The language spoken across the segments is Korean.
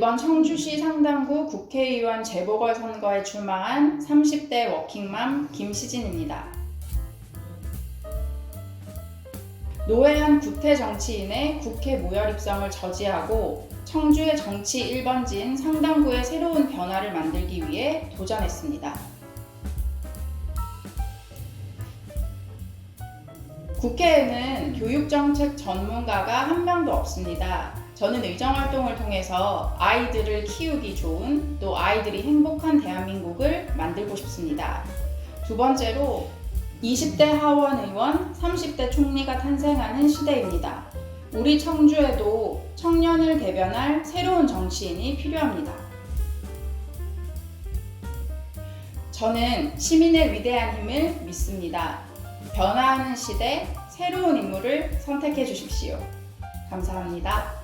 이번 청주시 상당구 국회의원 재보궐선거에 출마한 30대 워킹맘 김시진입니다. 노회한 구태 정치인의 국회 무혈 입성을 저지하고 청주의 정치 1번지인 상당구의 새로운 변화를 만들기 위해 도전했습니다. 국회에는 교육정책 전문가가 한 명도 없습니다. 저는 의정활동을 통해서 아이들을 키우기 좋은, 또 아이들이 행복한 대한민국을 만들고 싶습니다. 두 번째로 20대 하원 의원, 30대 총리가 탄생하는 시대입니다. 우리 청주에도 청년을 대변할 새로운 정치인이 필요합니다. 저는 시민의 위대한 힘을 믿습니다. 변화하는 시대, 새로운 인물을 선택해 주십시오. 감사합니다.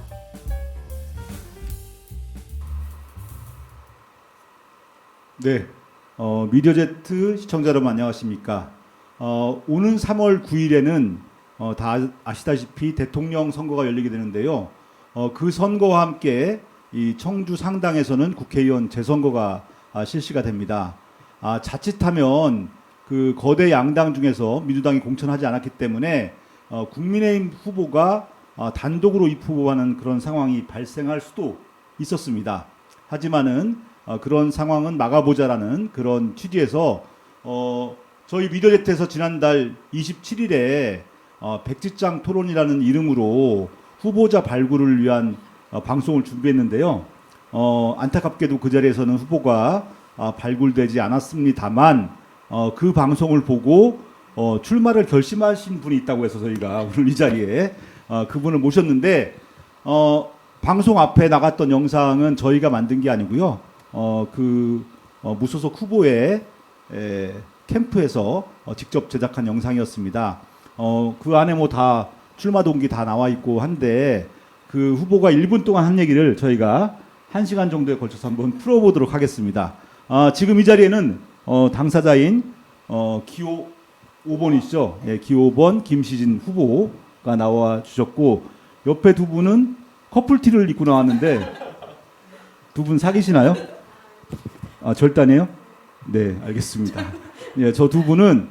네, 미디어제트 시청자 여러분 안녕하십니까? 오는 3월 9일에는 다 아시다시피 대통령 선거가 열리게 되는데요. 그 선거와 함께 이 청주 상당에서는 국회의원 재선거가 실시가 됩니다. 자칫하면 그 거대 양당 중에서 민주당이 공천하지 않았기 때문에 국민의힘 후보가 단독으로 입후보하는 그런 상황이 발생할 수도 있었습니다. 하지만은 그런 상황은 막아보자라는 그런 취지에서 저희 미디어제트에서 지난달 27일에 백지장 토론이라는 이름으로 후보자 발굴을 위한 방송을 준비했는데요. 안타깝게도 그 자리에서는 후보가 발굴되지 않았습니다만 그 방송을 보고 출마를 결심하신 분이 있다고 해서 저희가 오늘 이 자리에 그분을 모셨는데 방송 앞에 나갔던 영상은 저희가 만든 게 아니고요. 무소속 후보의 캠프에서 직접 제작한 영상이었습니다. 그 안에 뭐 다 출마 동기 다 나와 있고 한데 그 후보가 1분 동안 한 얘기를 저희가 1시간 정도에 걸쳐서 한번 풀어보도록 하겠습니다. 지금 이 자리에는 당사자인 기호 5번이시죠. 예, 기호 5번 김시진 후보가 나와 주셨고 옆에 두 분은 커플티를 입고 나왔는데 두 분 사귀시나요? 절단이에요? 네, 알겠습니다. 예, 저 두 분은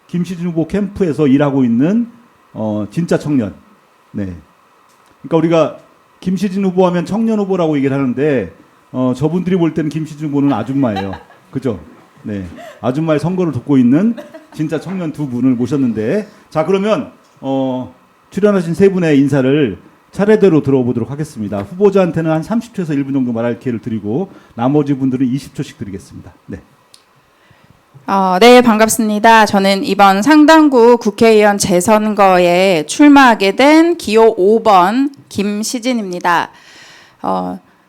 김시진 후보 캠프에서 일하고 있는 진짜 청년. 네. 그러니까 우리가 김시진 후보 하면 청년 후보라고 얘기를 하는데 저분들이 볼 때는 김시진 후보는 아줌마예요. 그죠? 네. 아줌마의 선거를 돕고 있는 진짜 청년 두 분을 모셨는데 자, 그러면 출연하신 세 분의 인사를 차례대로 들어보도록 하겠습니다. 후보자한테는 한 30초에서 1분 정도 말할 기회를 드리고 나머지 분들은 20초씩 드리겠습니다. 네. 네, 반갑습니다. 저는 이번 상당구 국회의원 재선거에 출마하게 된 기호 5번 김시진입니다.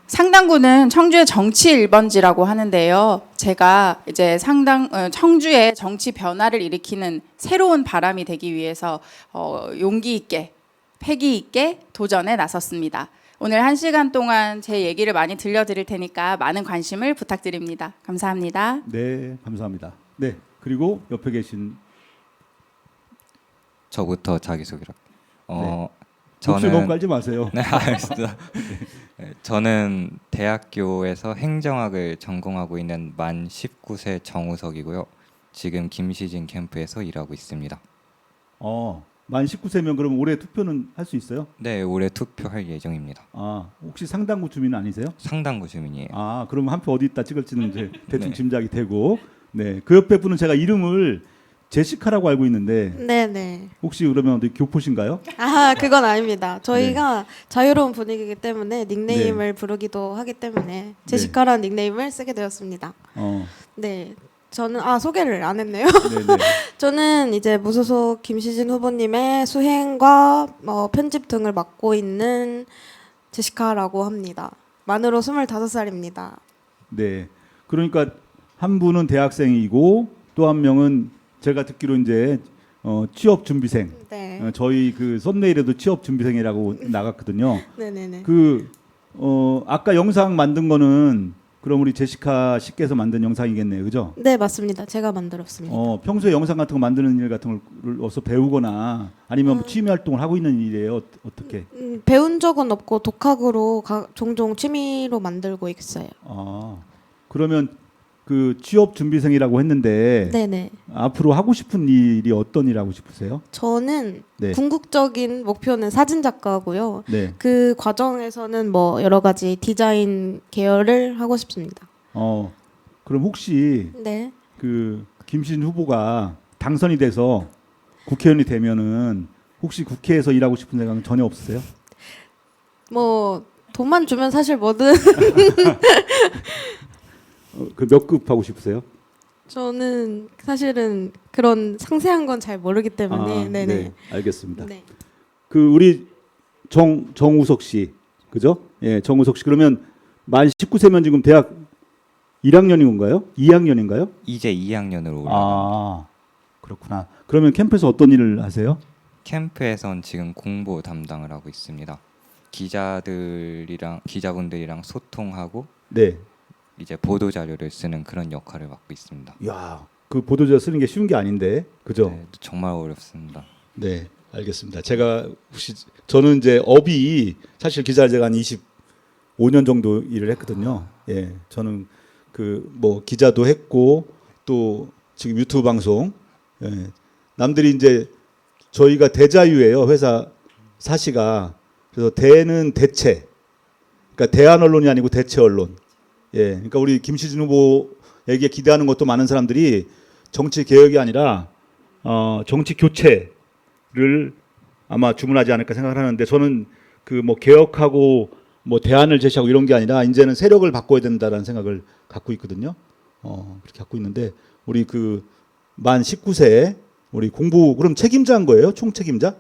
상당구는 청주의 정치 1번지라고 하는데요. 제가 이제 청주의 정치 변화를 일으키는 새로운 바람이 되기 위해서 용기 있게, 패기 있게 도전에 나섰습니다. 오늘 1시간 동안 제 얘기를 많이 들려드릴 테니까 많은 관심을 부탁드립니다. 감사합니다. 네, 감사합니다. 네, 그리고 옆에 계신 저부터 자기소개를 네. 목소리 너무 깔지 마세요. 네, 알겠습니다. 네, 저는 대학교에서 행정학을 전공하고 있는 만 19세 정우석이고요. 지금 김시진 캠프에서 일하고 있습니다. 만 19세면 그럼 올해 투표는 할 수 있어요? 네, 올해 투표할 예정입니다. 혹시 상당구 주민 아니세요? 상당구 주민이에요. 그럼 한 표 어디 있다 찍을지는 이제 대충 네. 짐작이 되고, 네, 그 옆에 분은 제가 이름을 제시카라고 알고 있는데, 네네. 혹시 그러면 어디 교포신가요? 그건 아닙니다. 저희가 자유로운 분위기이기 때문에 닉네임을 부르기도 하기 때문에 제시카라는 닉네임을 쓰게 되었습니다. 네. 저는 소개를 안 했네요. 네네. 저는 이제 무소속 김시진 후보님의 수행과 편집 등을 맡고 있는 제시카라고 합니다. 만으로 25살입니다. 네. 그러니까 한 분은 대학생이고 또 한 명은 제가 듣기로 이제 취업 준비생. 네. 저희 그 썸네일에도 취업 준비생이라고 나갔거든요. 네네네. 아까 영상 만든 거는 그럼 우리 제시카 씨께서 만든 영상이겠네요, 그죠? 네, 맞습니다. 제가 만들었습니다. 평소에 영상 같은 거 만드는 일 같은 걸 어서 배우거나 아니면 취미 활동을 하고 있는 일이에요, 어떻게? 배운 적은 없고 독학으로 종종 취미로 만들고 있어요. 그러면 그 취업 준비생이라고 했는데 네네. 앞으로 하고 싶은 일이 어떤 일 하고 싶으세요? 저는 네. 궁극적인 목표는 사진 작가고요. 네. 그 과정에서는 뭐 여러 가지 디자인 계열을 하고 싶습니다. 그럼 혹시 네. 그 김시진 후보가 당선이 돼서 국회의원이 되면은 혹시 국회에서 일하고 싶은 생각은 전혀 없으세요? 뭐 돈만 주면 사실 뭐든 그 몇 급 하고 싶으세요? 저는 사실은 그런 상세한 건 잘 모르기 때문에 네네. 네, 알겠습니다. 네. 그 우리 정우석 씨, 그죠? 예, 정우석 씨 그러면 만 19세면 지금 대학 1학년인 건가요? 2학년인가요? 이제 2학년으로 올라갑니다. 그렇구나. 그러면 캠프에서 어떤 일을 하세요? 캠프에선 지금 공보 담당을 하고 있습니다. 기자분들이랑 소통하고 네. 이제 보도 자료를 쓰는 그런 역할을 맡고 있습니다. 야, 그 보도자 쓰는 게 쉬운 게 아닌데, 그죠? 네, 정말 어렵습니다. 네, 알겠습니다. 저는 이제 업이 사실 기자를 제가 한 25년 정도 일을 했거든요. 예, 저는 그 뭐 기자도 했고 또 지금 유튜브 방송. 예, 남들이 이제 저희가 대자유예요. 회사 사시가. 그래서 대는 대체. 그러니까 대한 언론이 아니고 대체 언론. 예, 그러니까 우리 김시진 후보에게 기대하는 것도 많은 사람들이 정치 개혁이 아니라 정치 교체를 아마 주문하지 않을까 생각을 하는데 저는 그 뭐 개혁하고 뭐 대안을 제시하고 이런 게 아니라 이제는 세력을 바꿔야 된다라는 생각을 갖고 있거든요. 그렇게 갖고 있는데 우리 그 만 19세 우리 공부 그럼 책임자인 거예요? 총 책임자?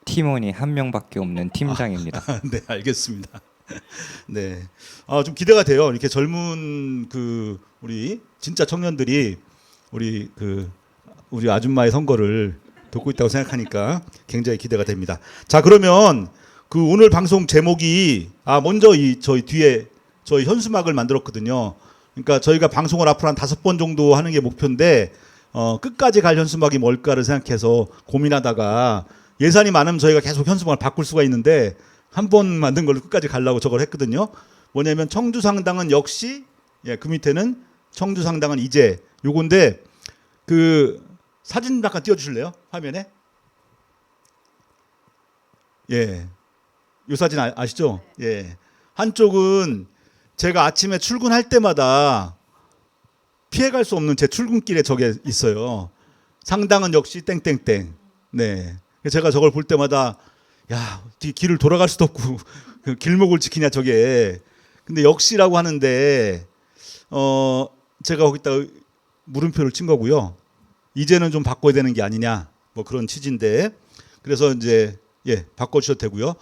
팀원이 한 명밖에 없는 팀장입니다. 네, 알겠습니다. 네, 좀 기대가 돼요. 이렇게 젊은 그 우리 진짜 청년들이 우리 아줌마의 선거를 돕고 있다고 생각하니까 굉장히 기대가 됩니다. 자, 그러면 그 오늘 방송 제목이 먼저 저희 뒤에 저희 현수막을 만들었거든요. 그러니까 저희가 방송을 앞으로 한 5번 정도 하는 게 목표인데 끝까지 갈 현수막이 뭘까를 생각해서 고민하다가 예산이 많으면 저희가 계속 현수막을 바꿀 수가 있는데 한 번 만든 걸로 끝까지 가려고 저걸 했거든요. 뭐냐면 청주상당은 역시 그 밑에는 청주상당은 이제 요건데 그 사진 잠깐 띄워주실래요? 화면에. 예, 요 사진 아시죠? 예, 한쪽은 제가 아침에 출근할 때마다 피해갈 수 없는 제 출근길에 저게 있어요. 상당은 역시 땡땡땡. 네, 제가 저걸 볼 때마다 야, 길을 돌아갈 수도 없고 그 길목을 지키냐 저게. 근데 역시라고 하는데 제가 거기다 물음표를 친 거고요. 이제는 좀 바꿔야 되는 게 아니냐 뭐 그런 취지인데 그래서 이제 바꿔 주셔도 되고요.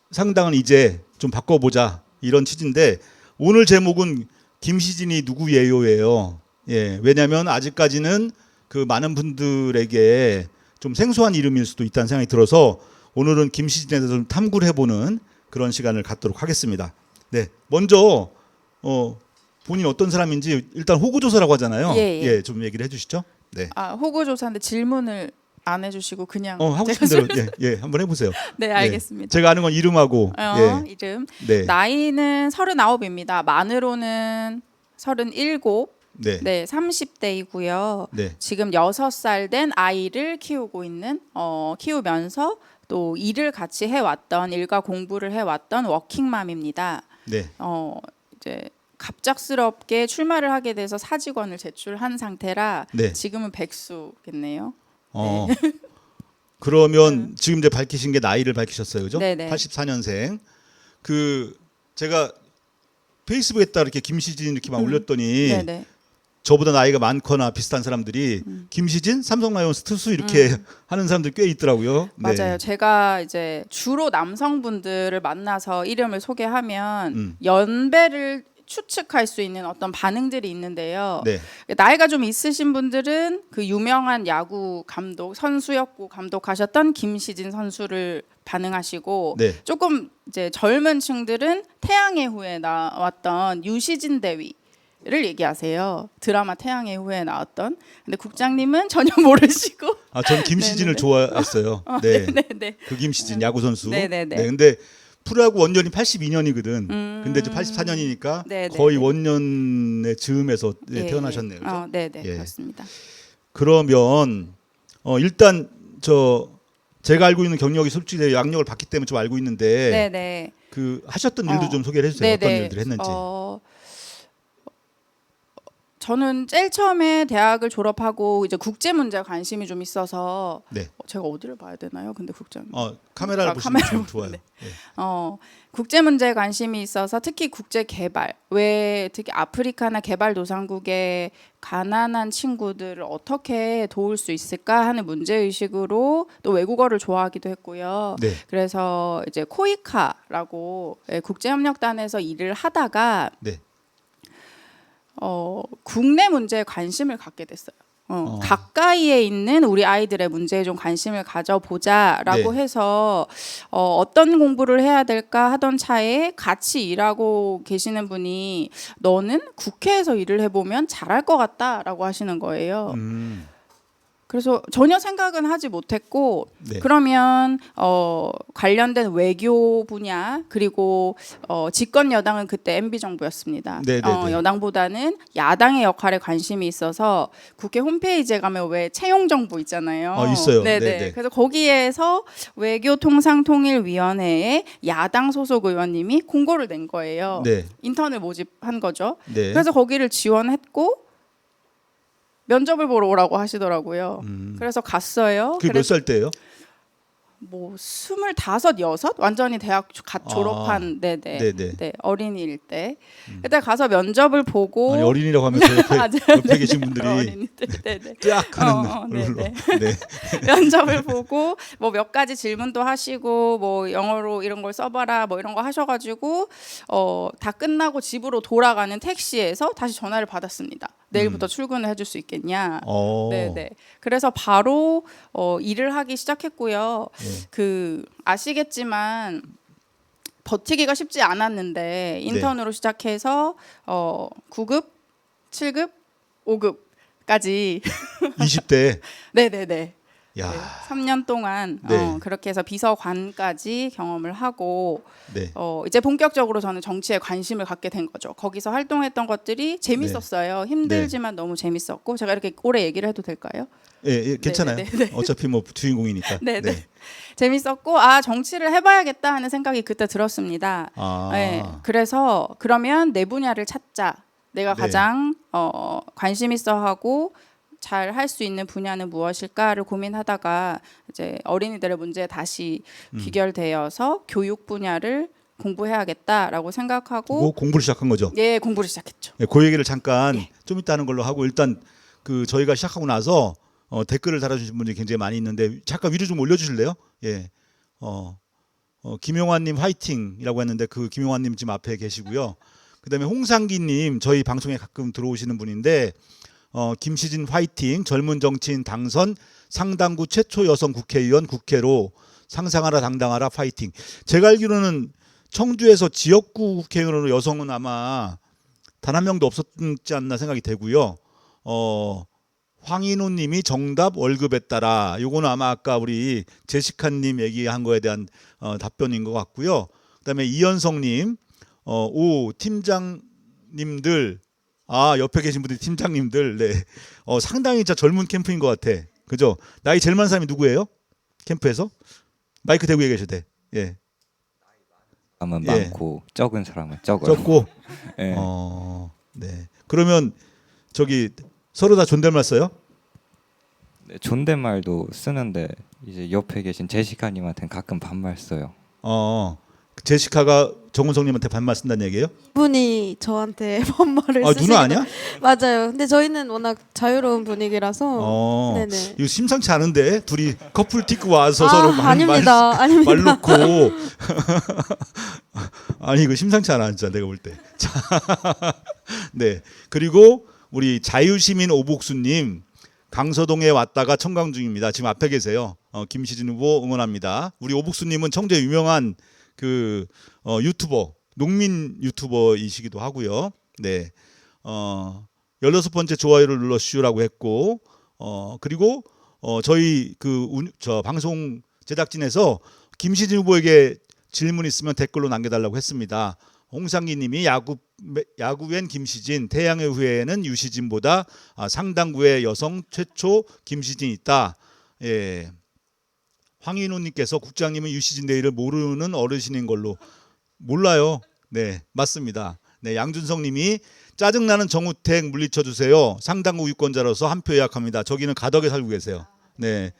상당은 이제 좀 바꿔보자 이런 취지인데 오늘 제목은 김시진이 누구예요예요. 예, 왜냐하면 아직까지는 그 많은 분들에게 좀 생소한 이름일 수도 있다는 생각이 들어서 오늘은 김시진에 대해서 좀 탐구를 해보는 그런 시간을 갖도록 하겠습니다. 네, 먼저 본인 어떤 사람인지 일단 호구조사라고 하잖아요. 예. 좀 얘기를 해주시죠. 네. 호구조사인데 질문을 안 해주시고 그냥 하고 싶은 대로 한번 해보세요. 네, 알겠습니다. 제가 아는 건 이름하고 이름. 네. 나이는 39입니다. 만으로는 37. 네, 30대이고요. 네. 지금 6살 된 아이를 키우면서 또 일을 같이 해왔던 일과 공부를 해왔던 워킹맘입니다. 네. 이제 갑작스럽게 출마를 하게 돼서 사직원을 제출한 상태라 네. 지금은 백수겠네요. 그러면 지금 이제 밝히신 게 나이를 밝히셨어요, 그죠? 네네. 84년생. 그 제가 페이스북에다 이렇게 김시진 이렇게만 올렸더니 네네. 저보다 나이가 많거나 비슷한 사람들이 김시진 삼성라이온스 투수 이렇게 하는 사람들 꽤 있더라고요. 네. 맞아요. 제가 이제 주로 남성분들을 만나서 이름을 소개하면 연배를 추측할 수 있는 어떤 반응들이 있는데요. 네. 나이가 좀 있으신 분들은 그 유명한 야구 감독 선수였고 감독하셨던 김시진 선수를 반응하시고 네. 조금 이제 젊은 층들은 태양의 후예 나왔던 유시진 대위를 얘기하세요. 드라마 태양의 후예 나왔던. 근데 국장님은 전혀 모르시고. 아, 전 김시진을 네네네. 좋아했어요. 네. 네네. 그 김시진 야구 선수. 네네네. 네. 근데 프로야구 원년이 82년이거든. 근데 이제 84년이니까 네네네. 거의 원년의 즈음에서 네, 예, 태어나셨네요. 예. 그죠? 네네 예. 그렇습니다. 그러면 일단 제가 알고 있는 경력이 솔직히 양력을 봤기 때문에 좀 알고 있는데 네네. 그 하셨던 일도 좀 소개를 해주세요. 어떤 일들 했는지. 저는 제일 처음에 대학을 졸업하고 이제 국제 문제에 관심이 좀 있어서 네. 제가 어디를 봐야 되나요? 근데 국장. 카메라를 보시면 카메라를 좀 좋아요. 보는데. 네. 국제 문제에 관심이 있어서 특히 국제 개발, 왜 특히 아프리카나 개발도상국의 가난한 친구들을 어떻게 도울 수 있을까 하는 문제 의식으로 또 외국어를 좋아하기도 했고요. 네. 그래서 이제 코이카라고 국제협력단에서 일을 하다가 네. 국내 문제에 관심을 갖게 됐어요. 가까이에 있는 우리 아이들의 문제에 좀 관심을 가져보자라고 네. 해서 어떤 공부를 해야 될까 하던 차에 같이 일하고 계시는 분이 너는 국회에서 일을 해보면 잘할 것 같다라고 하시는 거예요. 그래서 전혀 생각은 하지 못했고 네. 그러면 관련된 외교 분야 그리고 집권 여당은 그때 MB 정부였습니다. 네네네. 여당보다는 야당의 역할에 관심이 있어서 국회 홈페이지에 가면 왜 채용 정보 있잖아요. 있어요. 네네. 네네. 그래서 거기에서 외교통상통일위원회에 야당 소속 의원님이 공고를 낸 거예요. 네. 인턴을 모집한 거죠. 네. 그래서 거기를 지원했고 면접을 보러 오라고 하시더라고요. 그래서 갔어요. 그게 몇 살 때예요? 뭐 25, 6 완전히 대학 갓 졸업한 네네. 네, 어린이일 때 그때 가서 면접을 보고 아니 어린이라고 하면서 옆에, 맞아요. 옆에 계신 분들이 어린이들 네네. 쫙 하는 얼굴로. 네네. 네. 면접을 보고 뭐 몇 가지 질문도 하시고 뭐 영어로 이런 걸 써봐라 뭐 이런 거 하셔가지고 다 끝나고 집으로 돌아가는 택시에서 다시 전화를 받았습니다. 내일부터 출근을 해줄 수 있겠냐. 네네. 그래서 바로 일을 하기 시작했고요. 그 아시겠지만 버티기가 쉽지 않았는데 인턴으로 시작해서 9급, 7급, 5급까지 20대. 네네네. 야. 네, 3년 동안 네. 그렇게 해서 비서관까지 경험을 하고 네. 이제 본격적으로 저는 정치에 관심을 갖게 된 거죠. 거기서 활동했던 것들이 재밌었어요. 힘들지만 너무 재밌었고 제가 이렇게 오래 얘기를 해도 될까요? 예, 괜찮아요. 네네네. 어차피 뭐 주인공이니까. 네네. 네. 재밌었고 정치를 해봐야겠다 하는 생각이 그때 들었습니다. 네, 그래서 그러면 내 분야를 찾자. 내가 네. 가장 관심 있어하고 잘 할 수 있는 분야는 무엇일까를 고민하다가 이제 어린이들의 문제에 다시 귀결되어서 교육 분야를 공부해야겠다라고 생각하고 공부를 시작한 거죠. 예, 공부를 시작했죠. 네, 그 얘기를 잠깐 예. 좀 이따 하는 걸로 하고 일단 그 저희가 시작하고 나서 댓글을 달아주신 분들이 굉장히 많이 있는데 잠깐 위로 좀 올려주실래요? 예. 김용환님 화이팅이라고 했는데 그 김용환님 지금 앞에 계시고요. 그다음에 홍상기님 저희 방송에 가끔 들어오시는 분인데 김시진 화이팅 젊은 정치인 당선 상당구 최초 여성 국회의원 국회로 상상하라 당당하라 파이팅. 제가 알기로는 청주에서 지역구 국회의원으로 여성은 아마 단 한 명도 없었지 않나 생각이 되고요. 황인호님이 정답 월급에 따라 요거는 아마 아까 우리 제시카님 얘기한 거에 대한 답변인 것 같고요. 그다음에 이현성님, 오 팀장님들 옆에 계신 분들이 팀장님들, 네, 상당히 진짜 젊은 캠프인 것 같아, 그죠? 나이 제일 많은 사람이 누구예요? 캠프에서 마이크 대고 얘기하셔도 돼. 예. 사람은 예. 많고 적은 사람은 적어요. 적고. 예. 네. 그러면 저기 서로 다 존댓말 써요? 네, 존댓말도 쓰는데 이제 옆에 계신 제시카님한테는 가끔 반말 써요. 제시카가 정은성님한테 반말 쓴다는 얘기예요? 분이 저한테 반말을 쓰시고 누나 아니야? 맞아요. 근데 저희는 워낙 자유로운 분위기라서 네네. 이거 심상치 않은데 둘이 커플 틱 와서 서로 아닙니다. 아닙니다. 말 놓고 아니 이거 심상치 않아 진짜 내가 볼 때. 자, 네. 그리고 우리 자유시민 오복수님 강서동에 왔다가 청강 중입니다. 지금 앞에 계세요. 김시진 후보 응원합니다. 우리 오북수님은 청주의 유명한 그 유튜버, 농민 유튜버이시기도 하고요. 네, 16번째 좋아요를 눌러주시라고 했고, 그리고 저희 저 방송 제작진에서 김시진 후보에게 질문 있으면 댓글로 남겨달라고 했습니다. 홍상기님이 야구엔 김시진, 태양의 후예에는 유시진보다 상당구의 여성 최초 김시진이 있다. 예. 황인호님께서 국장님은 유시진 대위를 모르는 어르신인 걸로. 몰라요. 네, 맞습니다. 네, 양준성님이 짜증나는 정우택 물리쳐 주세요. 상당구 유권자로서 한 표 예약합니다. 저기는 가덕에 살고 계세요. 네,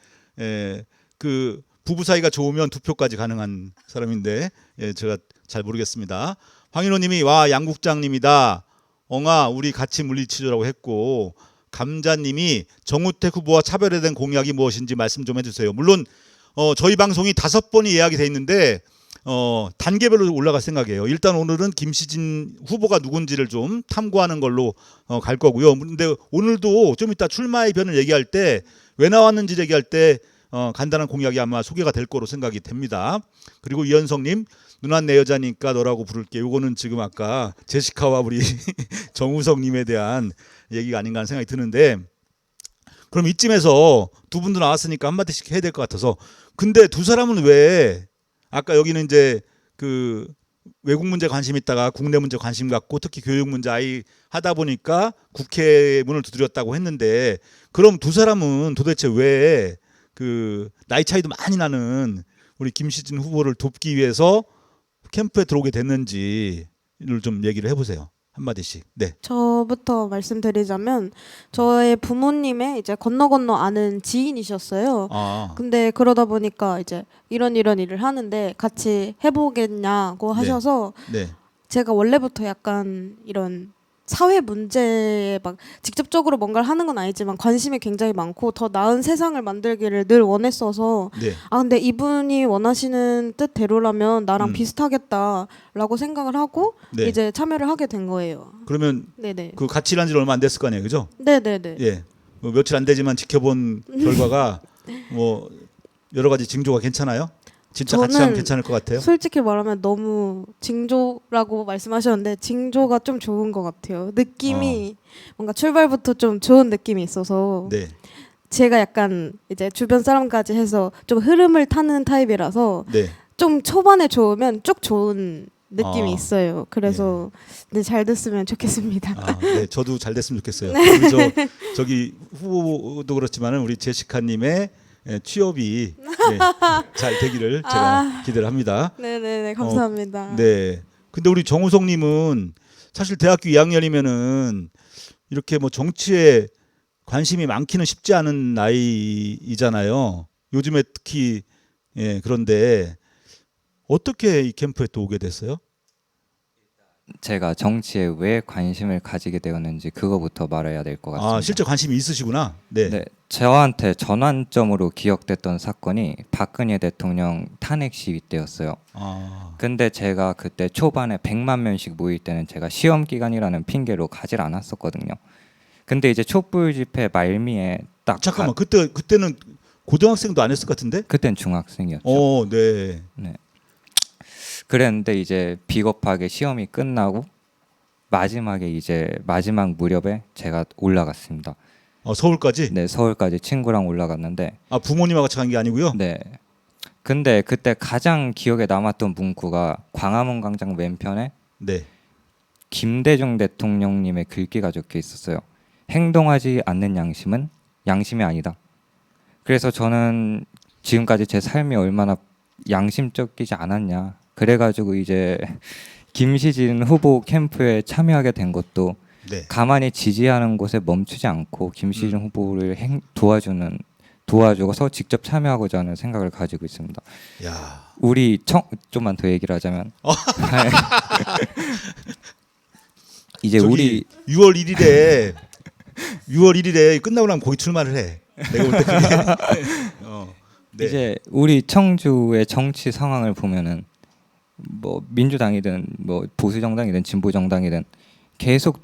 그 부부 사이가 좋으면 2표까지 가능한 사람인데, 제가 잘 모르겠습니다. 황인호님이 와 양국장님이다. 엉아 우리 같이 물리치자라고 했고, 감자님이 정우택 후보와 차별화된 공약이 무엇인지 말씀 좀 해주세요. 물론 저희 방송이 5번이 예약이 돼 있는데 단계별로 올라갈 생각이에요. 일단 오늘은 김시진 후보가 누군지를 좀 탐구하는 걸로 갈 거고요. 근데 오늘도 좀 이따 출마의 변을 얘기할 때 왜 나왔는지 얘기할 때 간단한 공약이 아마 소개가 될 거로 생각이 됩니다. 그리고 이현성님, 누난 내 여자니까 너라고 부를게. 요거는 지금 아까 제시카와 우리 정우성님에 대한 얘기가 아닌가 하는 생각이 드는데, 그럼 이쯤에서 두 분도 나왔으니까 한마디씩 해야 될 것 같아서. 근데 두 사람은 왜 아까 여기는 이제 그 외국 문제 관심 있다가 국내 문제 관심 갖고 특히 교육 문제 아이 하다 보니까 국회 문을 두드렸다고 했는데, 그럼 두 사람은 도대체 왜 그 나이 차이도 많이 나는 우리 김시진 후보를 돕기 위해서 캠프에 들어오게 됐는지를 좀 얘기를 해보세요. 한마디씩. 네. 저부터 말씀드리자면 저의 부모님의 이제 건너 아는 지인이셨어요. 근데 그러다 보니까 이제 이런 일을 하는데 같이 해보겠냐고 하셔서 네. 제가 원래부터 약간 이런 사회 문제에 막 직접적으로 뭔가를 하는 건 아니지만 관심이 굉장히 많고 더 나은 세상을 만들기를 늘 원했어서 네. 근데 이분이 원하시는 뜻대로라면 나랑 음. 비슷하겠다라고 생각을 하고 네. 이제 참여를 하게 된 거예요. 그러면 네네. 그 같이 일한 지 얼마 안 됐을 거 아니에요, 그죠? 네네네. 예. 뭐 며칠 안 되지만 지켜본 결과가 뭐 여러 가지 징조가 괜찮아요? 진짜 같이 하면 저는 괜찮을 것 같아요? 솔직히 말하면 너무 징조라고 말씀하셨는데 징조가 좀 좋은 것 같아요. 느낌이 뭔가 출발부터 좀 좋은 느낌이 있어서 네. 제가 약간 이제 주변 사람까지 해서 좀 흐름을 타는 타입이라서 네. 좀 초반에 좋으면 쭉 좋은 느낌이 아, 있어요. 그래서 네, 잘 됐으면 좋겠습니다. 네, 저도 잘 됐으면 좋겠어요. 그리고 저기 후보도 그렇지만은 우리 제시카님의 취업이 잘 되기를 제가 기대를 합니다. 네네네 감사합니다. 네. 근데 우리 정우성님은 사실 대학교 2학년이면은 이렇게 뭐 정치에 관심이 많기는 쉽지 않은 나이이잖아요. 요즘에 특히 그런데 어떻게 이 캠프에 또 오게 됐어요? 제가 정치에 왜 관심을 가지게 되었는지 그거부터 말해야 될 것 같습니다. 실제 관심이 있으시구나. 네. 네, 저한테 전환점으로 기억됐던 사건이 박근혜 대통령 탄핵 시위 때였어요. 근데 제가 그때 초반에 100만 명씩 모일 때는 제가 시험 기간이라는 핑계로 가질 않았었거든요. 근데 이제 촛불 집회 말미에 딱 잠깐만. 그때는 고등학생도 안 했을 것 같은데? 그땐 중학생이었죠. 네. 그랬는데 이제 비겁하게 시험이 끝나고 마지막에 이제 마지막 무렵에 제가 올라갔습니다. 서울까지? 네, 서울까지 친구랑 올라갔는데. 부모님하고 같이 간 게 아니고요? 네. 근데 그때 가장 기억에 남았던 문구가 광화문 광장 왼편에 네. 김대중 대통령님의 글귀가 적혀 있었어요. 행동하지 않는 양심은 양심이 아니다. 그래서 저는 지금까지 제 삶이 얼마나 양심적이지 않았냐. 그래가지고 이제 김시진 후보 캠프에 참여하게 된 것도 네. 가만히 지지하는 곳에 멈추지 않고 김시진 후보를 도와주고서 직접 참여하고자 하는 생각을 가지고 있습니다. 야. 우리 좀만 더 얘기를 하자면 이제 우리 6월 1일에 끝나고 나면 거기 출마를 해. 내가 볼 때 그게. 네. 이제 우리 청주의 정치 상황을 보면은 뭐 민주당이든 뭐 보수 정당이든 진보 정당이든 계속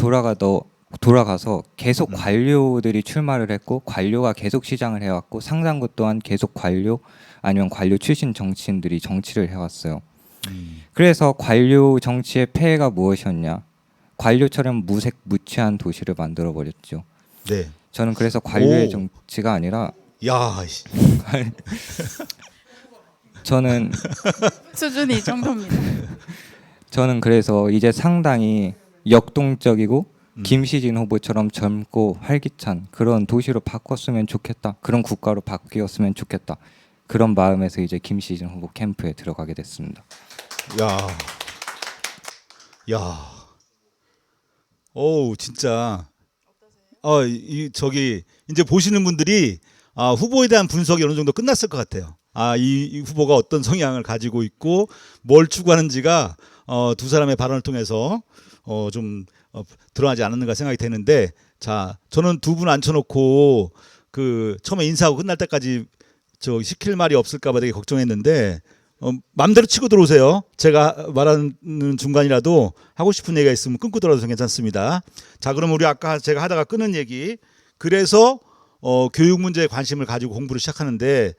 돌아가서 계속 관료들이 출마를 했고 관료가 계속 시장을 해왔고 상당부 또한 계속 관료 아니면 관료 출신 정치인들이 정치를 해왔어요. 그래서 관료 정치의 폐해가 무엇이었냐? 관료처럼 무색무취한 도시를 만들어 버렸죠. 네. 저는 그래서 관료의 오. 정치가 아니라 야, 씨. 저는 수준이 이 정도입니다. 저는 그래서 이제 상당히 역동적이고 김시진 후보처럼 젊고 활기찬 그런 도시로 바꿨으면 좋겠다. 그런 국가로 바뀌었으면 좋겠다. 그런 마음에서 이제 김시진 후보 캠프에 들어가게 됐습니다. 야. 야. 오, 진짜. 저기 이제 보시는 분들이 후보에 대한 분석이 어느 정도 끝났을 것 같아요. 이 후보가 어떤 성향을 가지고 있고 뭘 추구하는지가 두 사람의 발언을 통해서 좀 드러나지 않았는가 생각이 되는데, 자, 저는 두 분 앉혀놓고 그 처음에 인사하고 끝날 때까지 저 시킬 말이 없을까봐 되게 걱정했는데 마음대로 치고 들어오세요. 제가 말하는 중간이라도 하고 싶은 얘기가 있으면 끊고 들어도 괜찮습니다. 자, 그럼 우리 아까 제가 하다가 끊은 얘기. 그래서 교육 문제에 관심을 가지고 공부를 시작하는데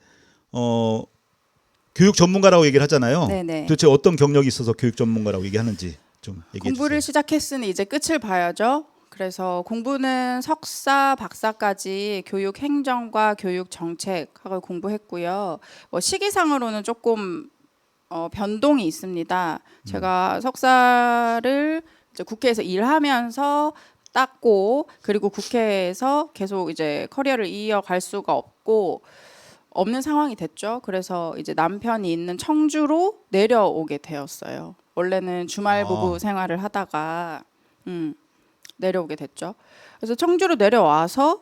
교육 전문가라고 얘기를 하잖아요. 네네. 도대체 어떤 경력이 있어서 교육 전문가라고 얘기하는지 좀 얘기해 공부를 주세요. 시작했으니 이제 끝을 봐야죠. 그래서 공부는 석사, 박사까지 교육 행정과 교육 정책학을 공부했고요. 시기상으로는 조금 변동이 있습니다. 제가 석사를 이제 국회에서 일하면서 땄고, 그리고 국회에서 계속 이제 커리어를 이어갈 수가 없는 상황이 됐죠. 그래서 이제 남편이 있는 청주로 내려오게 되었어요. 원래는 주말 부부 생활을 하다가 내려오게 됐죠. 그래서 청주로 내려와서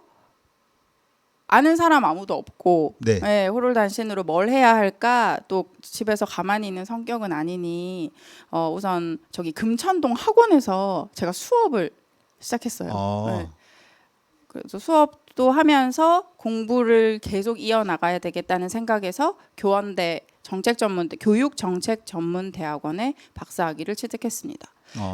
아는 사람 아무도 없고, 네. 네, 호롤단신으로 뭘 해야 할까, 또 집에서 가만히 있는 성격은 아니니 우선 저기 금천동 학원에서 제가 수업을 시작했어요. 네. 그래서 수업도 하면서 공부를 계속 이어나가야 되겠다는 생각에서 교원대 교육정책전문대학원에 박사학위를 취득했습니다.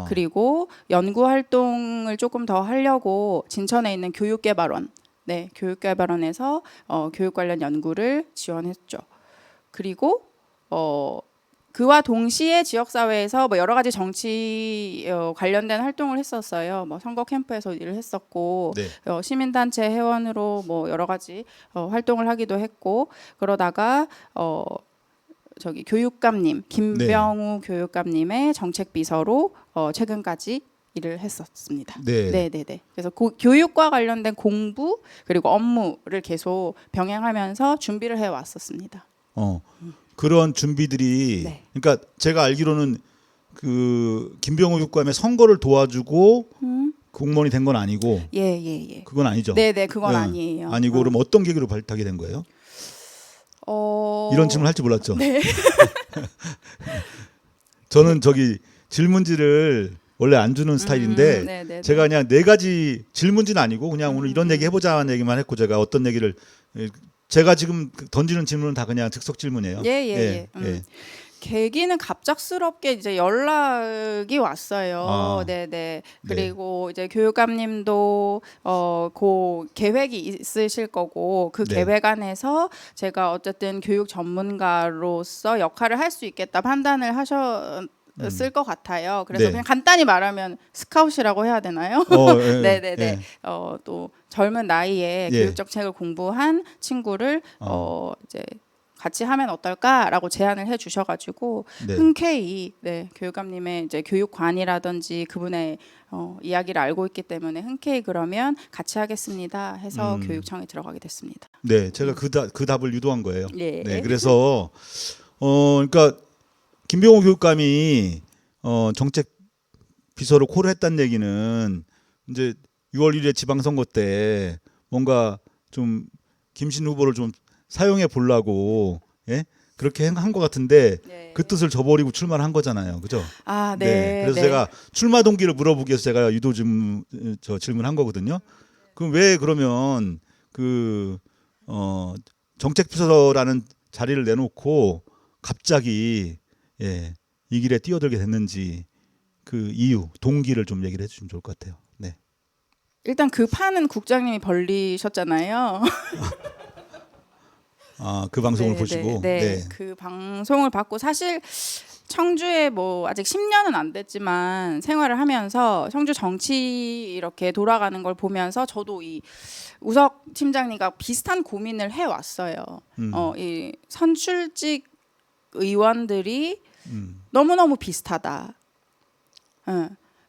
그리고 연구 활동을 조금 더 하려고 진천에 있는 교육개발원, 네, 교육개발원에서 교육 관련 연구를 지원했죠. 그리고 그와 동시에 지역사회에서 뭐 여러 가지 정치 관련된 활동을 했었어요. 뭐 선거 캠프에서 일을 했었고, 네. 시민단체 회원으로 뭐 여러 가지 활동을 하기도 했고, 그러다가 저기 교육감님 김병우 교육감님의 정책비서로 최근까지 일을 했었습니다. 네. 네. 그래서 교육과 관련된 공부 그리고 업무를 계속 병행하면서 준비를 해 왔었습니다. 그런 준비들이, 네. 그러니까 제가 알기로는 그 김병호 교육감의 선거를 도와주고 공무원이 된 건 아니고, 예. 그건 아니죠. 네, 그건 아니에요. 아니고 그럼 어떤 계기로 발탁이 된 거예요? 이런 질문 할지 몰랐죠. 네. 저는 저기 질문지를 원래 안 주는 스타일인데 네. 제가 그냥 네 가지 질문지는 아니고 그냥 오늘 이런 얘기 해보자는 얘기만 했고, 제가 어떤 얘기를 제가 지금 던지는 질문은 다 그냥 즉석 질문이에요. 예. 계기는 갑작스럽게 이제 연락이 왔어요. 네. 그리고 이제 교육감님도 그 계획이 있으실 거고, 그 네. 계획 안에서 제가 어쨌든 교육 전문가로서 역할을 할 수 있겠다 판단을 하셨을 것 같아요. 그래서 네. 그냥 간단히 말하면 스카웃이라고 해야 되나요? 네네네. 또 젊은 나이에 예. 교육 정책을 공부한 친구를 이제 같이 하면 어떨까라고 제안을 해주셔가지고 네. 흔쾌히 교육감님의 이제 교육관이라든지 그분의 이야기를 알고 있기 때문에 흔쾌히 그러면 같이 하겠습니다 해서 교육청에 들어가게 됐습니다. 네, 제가 그 답을 유도한 거예요. 예. 네, 그래서 그러니까 김병호 교육감이 정책 비서로 콜을 했다는 얘기는 이제 6월 1일에 지방선거 때 뭔가 좀 김신 후보를 좀 사용해 보려고 그렇게 한 것 같은데 그 뜻을 저버리고 출마를 한 거잖아요, 그죠? 그래서 제가 출마 동기를 물어보기 위해서 제가 유도 질문한 거거든요. 그럼 왜 그러면 그 정책 비서라는 자리를 내놓고 갑자기 이 길에 뛰어들게 됐는지 그 이유, 동기를 좀 얘기를 해주시면 좋을 것 같아요. 네. 일단 그 판은 국장님이 벌리셨잖아요. 아, 그 방송을 보시고. 네. 그 방송을 받고 사실 청주에 뭐 아직 10년은 안 됐지만 생활을 하면서 청주 정치 이렇게 돌아가는 걸 보면서 저도 이 우석 팀장님과 비슷한 고민을 해 왔어요. 이 선출직 의원들이 너무너무 비슷하다.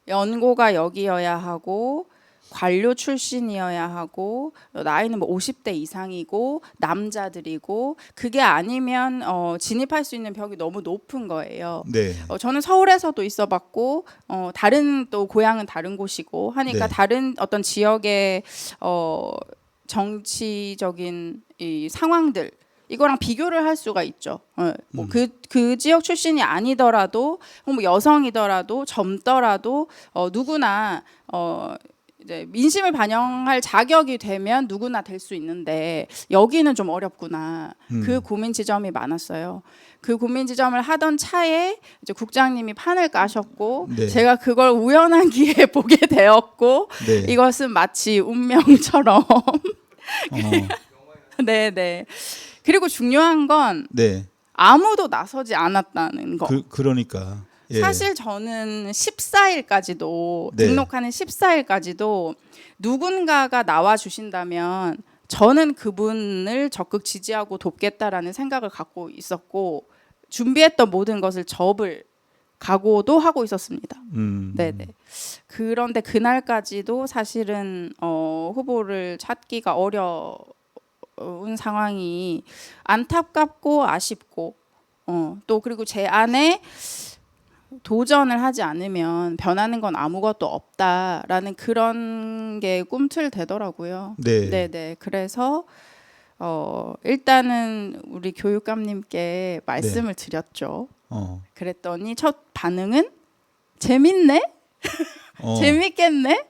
연고가 여기여야 하고 관료 출신이어야 하고 나이는 뭐 50대 이상이고 남자들이고 그게 아니면 진입할 수 있는 벽이 너무 높은 거예요. 네. 저는 서울에서도 있어봤고 다른 또 고향은 다른 곳이고 하니까 네. 다른 어떤 지역의 정치적인 이 상황들 이거랑 비교를 할 수가 있죠. 뭐 그 지역 출신이 아니더라도 뭐 여성이더라도 젊더라도 누구나 이제 민심을 반영할 자격이 되면 누구나 될 수 있는데 여기는 좀 어렵구나. 그 고민 지점이 많았어요. 그 고민 지점을 하던 차에 이제 국장님이 판을 까셨고 네. 제가 그걸 우연한 기회에 보게 되었고 네. 이것은 마치 운명처럼 네네. 그리고 중요한 건 네. 아무도 나서지 않았다는 거. 그러니까. 예. 사실 저는 14일까지도 네. 등록하는 14일까지도 누군가가 나와 주신다면 저는 그분을 적극 지지하고 돕겠다라는 생각을 갖고 있었고 준비했던 모든 것을 접을 각오도 하고 있었습니다. 네네. 그런데 그날까지도 사실은 후보를 찾기가 어려운 상황이 안타깝고 아쉽고 또 그리고 제 안에 도전을 하지 않으면 변하는 건 아무것도 없다라는 그런 게 꿈틀대더라고요. 네. 네네. 그래서 일단은 우리 교육감님께 말씀을 드렸죠. 그랬더니 첫 반응은 재밌네, 재밌겠네,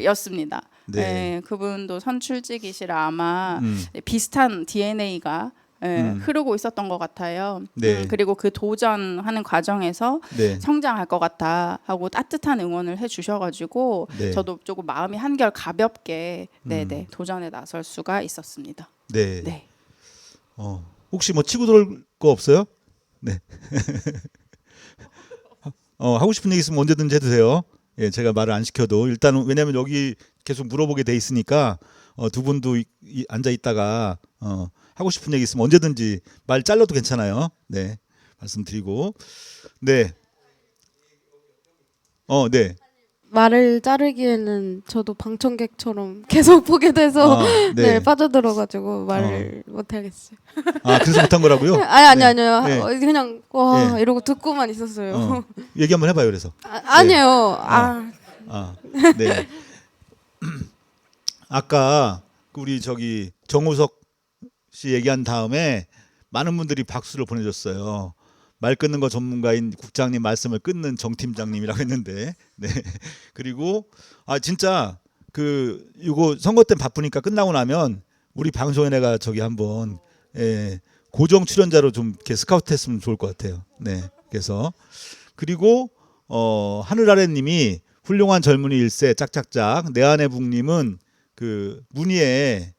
였습니다. 네. 네, 그분도 선출직이시라 아마 비슷한 DNA가 흐르고 있었던 것 같아요. 네. 그리고 그 도전하는 과정에서 네. 성장할 것 같다 하고 따뜻한 응원을 해주셔가지고 네. 저도 조금 마음이 한결 가볍게 네네 도전에 나설 수가 있었습니다. 네. 네. 혹시 뭐 치고 들어올 거 없어요? 네. 하고 싶은 얘기 있으면 언제든지 해도 돼요. 예, 제가 말을 안 시켜도 일단은 왜냐하면 여기 계속 물어보게 돼 있으니까 두 분도 앉아 있다가 하고 싶은 얘기 있으면 언제든지 말 잘라도 괜찮아요. 네, 말씀드리고 네, 네. 말을 자르기에는 저도 방청객처럼 계속 보게 돼서 네, 빠져들어가지고 말을 못하겠어요. 그래서 못한 거라고요? 아니요. 네. 그냥 와 이러고 듣고만 있었어요. 얘기 한번 해봐요. 그래서. 아니에요. 네. 아까 우리 저기 정우석 씨 얘기한 다음에 많은 분들이 박수를 보내줬어요. 말 끊는 거 전문가인 국장님 말씀을 끊는 정 팀장님이라고 했는데, 네. 그리고 진짜 이거 선거 때 바쁘니까 끝나고 나면 우리 방송에 내가 저기 한번 고정 출연자로 좀 이렇게 스카우트했으면 좋을 것 같아요. 네. 그래서 그리고 하늘 아래님이 훌륭한 젊은이 일세 짝짝짝 내 안의 북님은 그 문희에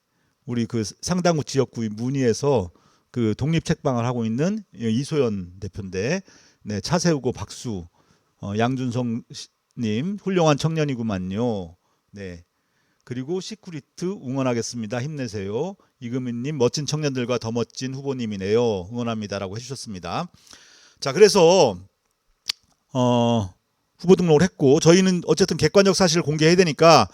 우리 그 상당구 지역구 문희에서 그 독립 책방을 하고 있는 이소연 대표인데 네, 차 세우고 박수 양준성님 훌륭한 청년이구만요. 네. 그리고 시크릿 응원하겠습니다. 힘내세요. 이금희님 멋진 청년들과 더 멋진 후보님이네요. 응원합니다라고 해주셨습니다. 자 그래서 후보 등록을 했고 저희는 어쨌든 객관적 사실을 공개해야 되니까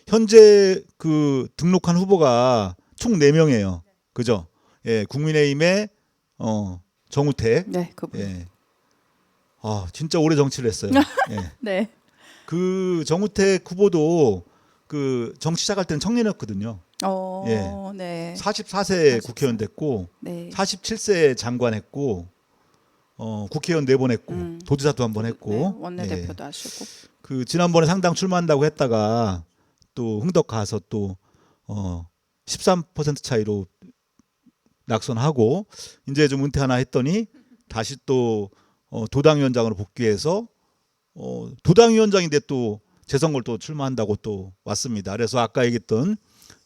현재 그 등록한 후보가 총 4명이에요. 그죠? 예, 국민의힘의 정우택. 네, 그분. 예. 진짜 오래 정치를 했어요. 예. 네. 그 정우택 후보도 그 정치 시작할 때는 청년이었거든요. 네. 44세 국회의원 됐고 네. 47세 장관 했고 국회의원 4번 했고 도지사도 한 번 했고 네, 원내대표도 하시고. 그 지난번에 상당 출마한다고 했다가 또 흥덕 가서 또 13% 차이로 낙선하고 이제 좀 은퇴하나 했더니 다시 또 도당위원장으로 복귀해서 도당위원장인데 또 재선거를 또 출마한다고 또 왔습니다. 그래서 아까 얘기했던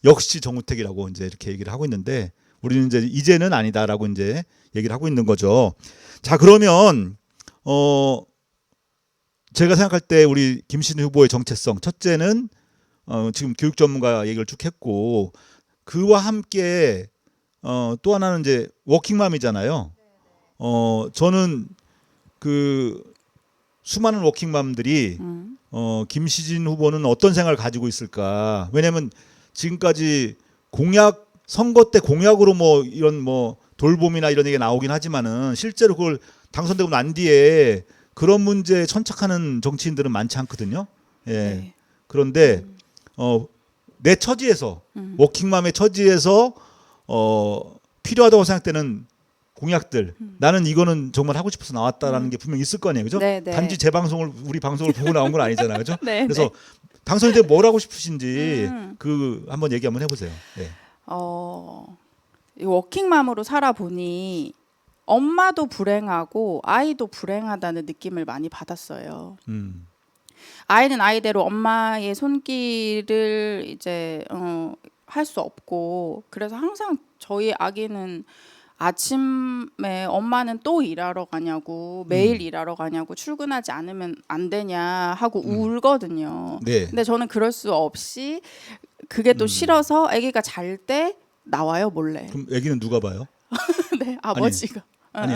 역시 정우택이라고 이제 이렇게 얘기를 하고 있는데 우리는 이제는 아니다라고 이제 얘기를 하고 있는 거죠. 자, 그러면 제가 생각할 때 우리 김신우 후보의 정체성 첫째는 지금 교육 전문가 얘기를 쭉 했고 그와 함께 또 하나는 이제 워킹맘이잖아요. 저는 그 수많은 워킹맘들이 김시진 후보는 어떤 생각을 가지고 있을까? 왜냐하면 지금까지 공약 선거 때 공약으로 뭐 이런 뭐 돌봄이나 이런 얘기가 나오긴 하지만은 실제로 그걸 당선되고 난 뒤에 그런 문제에 천착하는 정치인들은 많지 않거든요. 예. 네. 그런데 내 처지에서 워킹맘의 처지에서 필요하다고 생각되는 공약들 나는 이거는 정말 하고 싶어서 나왔다라는 게 분명히 있을 거 아니에요, 그죠? 네, 네. 단지 제 방송을 우리 방송을 보고 나온 건 아니잖아요, 그죠? 네, 그래서 네. 당선이 되면 뭘 하고 싶으신지 그 한번 얘기 한번 해보세요. 네. 이 워킹맘으로 살아보니 엄마도 불행하고 아이도 불행하다는 느낌을 많이 받았어요. 아이는 아이대로 엄마의 손길을 이제 할 수 없고 그래서 항상 저희 아기는 아침에 엄마는 또 일하러 가냐고 매일 일하러 가냐고 출근하지 않으면 안 되냐 하고 울거든요. 네. 근데 저는 그럴 수 없이 그게 또 싫어서 아기가 잘 때 나와요 몰래. 그럼 아기는 누가 봐요? 네, 아버지가. 아니,